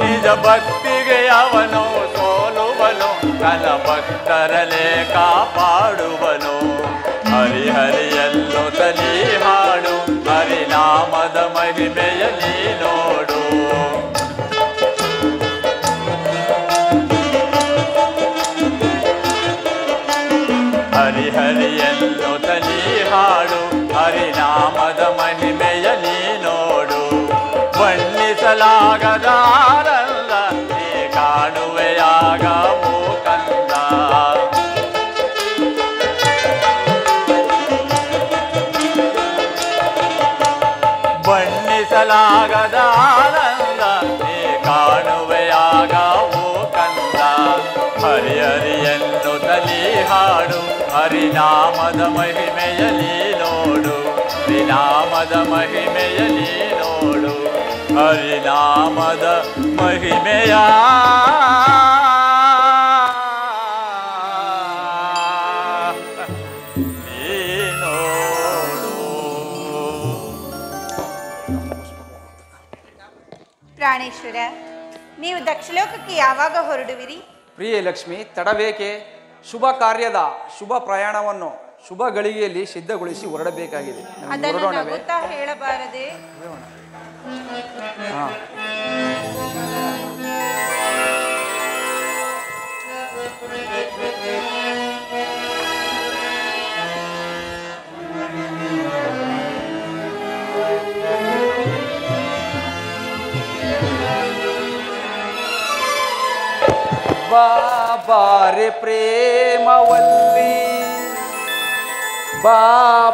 ನಿಜ ಭಕ್ತಿಗೆ ಅವನು ಸೋಲುವನು ತನ್ನ ಭಕ್ತರಲೇ ಕಾಪಾಡುವನು ಹರಿಹರಿಯಲ್ಲೋ ತಲಿ ಹಾಡು ಹರಿನಾಮದ ಮಹಿಮೆಯಲ್ಲಿ ನೋಡು ಹರಿಹರಿಯಲ್ಲೋ ತಲಿ ಹಾಡು ಹರಿನಾಮದ ಮಹಿಮೆಯಲ್ಲಿ ನೋಡು ಬಣ್ಣಿಸಲಾಗದ ಆನಂದ ನೀ ಕಾಣುವೆಯಾಗ ಮೂಕಂದ ಬಣ್ಣಿಸಲಾಗದ ಆನಂದ ನೀ ಕಾಣುವೆಯಾಗ ಮೂಕಂದ ಹರಿಹರಿಯನ್ನು ತಲಿ ಹಾಡು ಹರಿನಾಮದ ಮಹಿಮೆಯಲ್ಲಿ ನೋಡು ಹರಿನಾಮದ ಮಹಿಮೆಯಲ್ಲಿ ನೋಡು ಹರಿನಾಮದ ಮಹಿಮೆಯ ಪ್ರಾಣೇಶ್ವರ, ನೀವು ದಕ್ಷಲೋಕಕ್ಕೆ ಯಾವಾಗ ಹೊರಡುವಿರಿ? ಪ್ರಿಯೆ ಲಕ್ಷ್ಮಿ, ತಡಬೇಕೆ? ಶುಭ ಕಾರ್ಯದ ಶುಭ ಪ್ರಯಾಣವನ್ನು ಶುಭ ಗಳಿಗೆಯಲ್ಲಿ ಸಿದ್ಧಗೊಳಿಸಿ ಹೊರಡಬೇಕಾಗಿದೆ. ನಮಗೆ ಅದನ್ನು ಹೊರಡೋಣವೇ? ನಗುತ್ತಾ ಹೇಳಬಾರದೆ? ಹಾ. ಬಾರೆ ಪ್ರೇಮವಲ್ಲಿ ಬಾ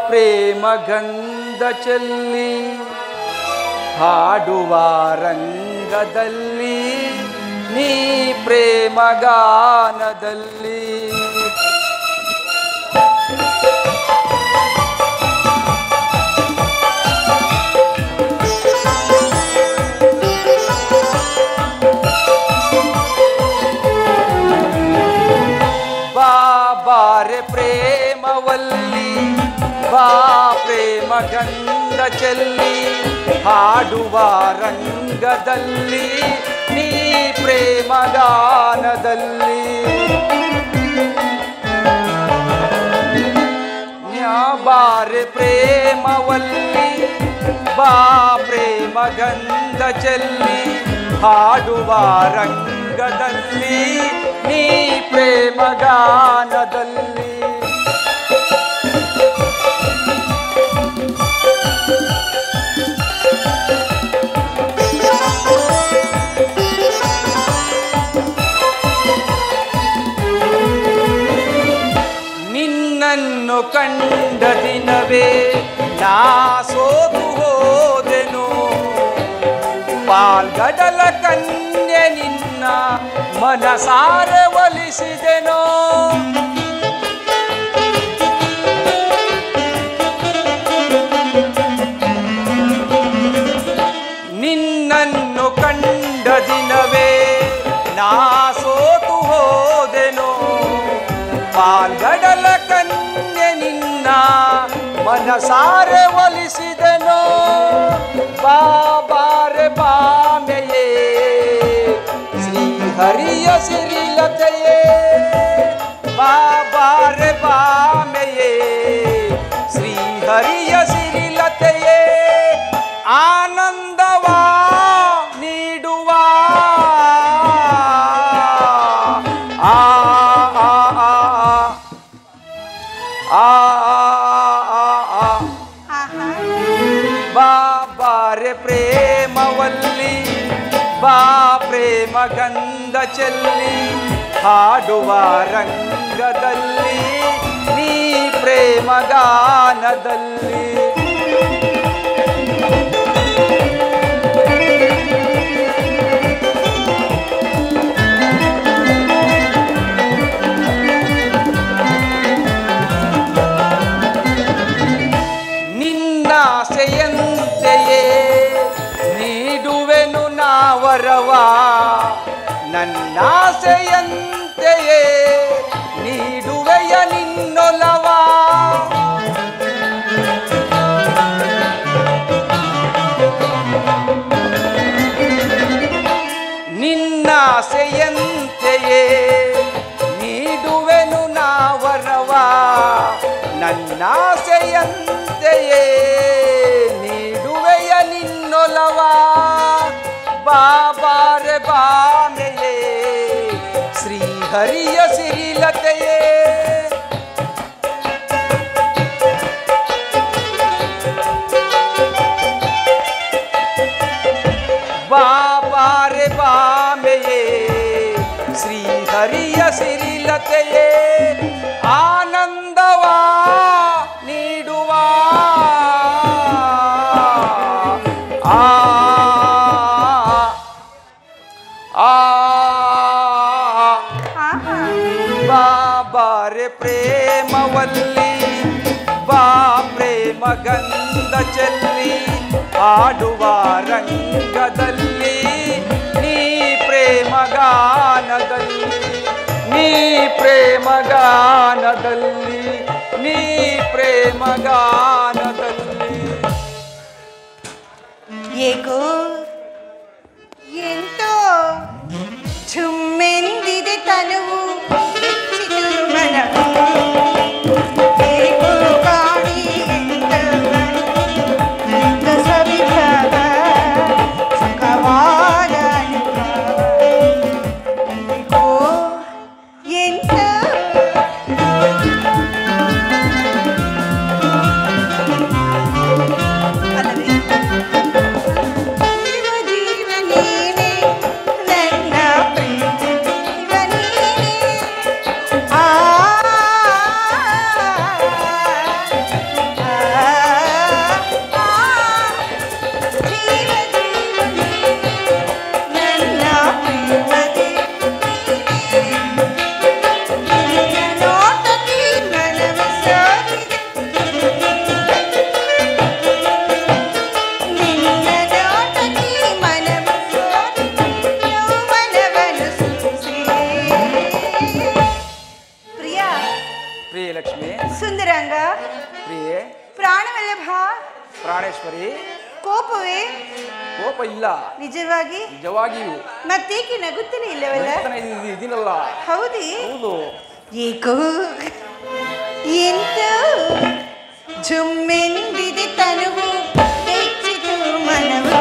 ಪ್ರೇಮ ಗಂಧ ಚೆಲ್ಲಿ ಹಾಡುವ ರಂಗದಲ್ಲಿ ನೀ ಪ್ರೇಮ ಗಾನದಲ್ಲಿ ಬಾರೆ ಪ್ರೇಮವಲ್ಲಿ ಬಾ ಪ್ರೇಮ ಗಂಧ ಚೆಲ್ಲಿ ಹಾಡುವ ರಂಗದಲ್ಲಿ ನೀ ಪ್ರೇಮ ಗಾನದಲ್ಲಿ ಬಾರೆ ಪ್ರೇಮವಲ್ಲಿ ಬಾ ಪ್ರೇಮ ಗಂಧ ಚೆಲ್ಲಿ ಹಾಡುವ ರಂಗದಲ್ಲಿ ನೀ ಪ್ರೇಮ ಗಾನದಲ್ಲಿ ನಿನ್ನನ್ನು ಕಂಡ ದಿನವೇ ನಾ ಸೋತು ಹೋದೆನು ಪಾಲ್ಗಡಲ ಕನ್ಯೆ ನಿನ್ನ ಮನಸಾರೆ ಒಲಿಸಿದೆನೋ ನಿನ್ನನ್ನು ಕಂಡ ದಿನವೇ ನಾ ಸೋತು ಹೋದೆನೋ ಪಾಲ್ಗಡಲ ಕನ್ಯೆ ನಿನ್ನ ಮನಸಾರೆ ಒಲಿಸಿದೆನೋ ಬಾಬಾರೆ ಬಾಮೆಯೇ ಶ್ರೀಹರಿಯ ಸಿರಿಲತೆಯೇ ಬಾಬಾರೆ ಬಾಮೆಯೇ ಶ್ರೀಹರಿಯ ಸಿರಿಲತೆಯೇ ಆನಂದವಾ ನೀಡುವ ಆ ಬಾರೆ ಪ್ರೇಮವಲ್ಲಿ ಬಾ ಪ್ರೇಮ ಗಂಧ ಚೆಲ್ಲಿ ಹಾಡುವ ರಂಗದಲ್ಲಿ ನೀ ಪ್ರೇಮ ಗಾನದಲ್ಲಿ ನಿನ್ನ ಆಸೆಯಂತೆಯೇ ನೀಡುವೆಯ ನಿನ್ನೊಲವ ನಿನ್ನಾಸೆಯಂತೆಯೇ ನೀಡುವೆನು ನಾವರವ ನನ್ನಾಸೆಯಂತೆಯೇ ನೀಡುವೆಯ ನಿನ್ನೊಲವ ಬಾಬಾರೆ ಬಾಮೆಯೇ ಶ್ರೀಹರಿಯ ಸಿರಿಲತೆಯೇ ಬಾಬಾರೆ ಬಾಮೆಯೇ ಶ್ರೀಹರಿಯ ಸಿರಿಲತೆಯೇ ಆನಂದವ ನೀಡುವ ಬಾಬಾರೆ ಪ್ರೇಮವಲ್ಲಿ ಬಾ ಪ್ರೇಮ ಗಂಧ ಚೆಲ್ಲಿ ಆಡುವ ರಂಗದಲ್ಲಿ ನೀ ಪ್ರೇಮ ಗಾನದಲ್ಲಿ ನೀ ಪ್ರೇಮ ಗಾನದಲ್ಲಿ ನೀ ಪ್ರೇಮ ಗಾನದಲ್ಲಿ ಏಕೋ ಎಂತೋ ಝುಮ್ಮೆಂದಿದೆ ತನುವು ಬೆಚ್ಚಿತು ಮನವು ಏಕೋ ಕಾಣಿ ಎಂತ ಸವಿಭವ ಸುಖವಾದ ಏಕೋ ಎಂತ ಅಲ್ಲವೇ ಜೀವ ನೀನೆ ನನ್ನ ಪ್ರೀತಿ ಜೀವ ನೀನೆ ಆ ಜೀವ ಜೀವ ನೀನೆ ನನ್ನ ಪ್ರೇಮದಿ ನೀನೆ ನೋಟದಿ ಮನವ ಸಾರಿದೆ ನಿನ್ನ ನೋಟದಿ ಮನವ ಸಾರಿದೆ ಯೌವನವನ್ನು ಸೂಚಿಸಿದೆ ಪ್ರಿಯ ಪ್ರಿಯ ಲಕ್ಷ್ಮಿ ಸುಂದರಾಂಗ ಪ್ರಿಯೆ ಪ್ರಾಣವಲ್ಲಭ ಪ್ರಾಣೇಶ್ವರಿ ಕೋಪವೇ ಕೋಪ ಇಲ್ಲ ನಿಜವಾಗಿ ನಿಜವಾಗಿಯೂ ಮತ್ತೇಕೆ ನಗುತ್ತಲೇ ಇಲ್ಲವಲ್ಲ ಇದೀನಲ್ಲ ಹೌದೇ ಹೌದು ಏಕೋ ಎಂತ ಝುಮ್ಮೆಂದಿದೆ ತನುವು ಬೆಚ್ಚಿತು ಮನವು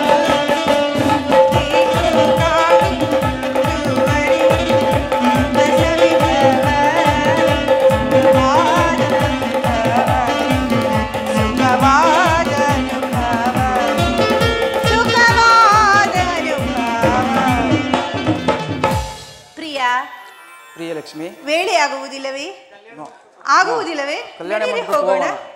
ಏಕೋ ಕಾಣಿ ಸುವರಿ ಬಸವಿಭವ ಸುಖವಾದ ಅನುಭವ ಸುಖವಾದ ಅನುಭವ ಪ್ರಿಯ ಪ್ರಿಯ ಲಕ್ಷ್ಮಿ ವೇಳೆ ಆಗುವುದಿಲ್ಲವೇ ನೋ. ಆಗುವುದಿಲ್ಲವೇ ಕಲ್ಯಾಣ ನಡೀರಿ ಮಂಟಪಕ್ಕೆ ಹೋಗೋಣ ಹೋಗೋಣ.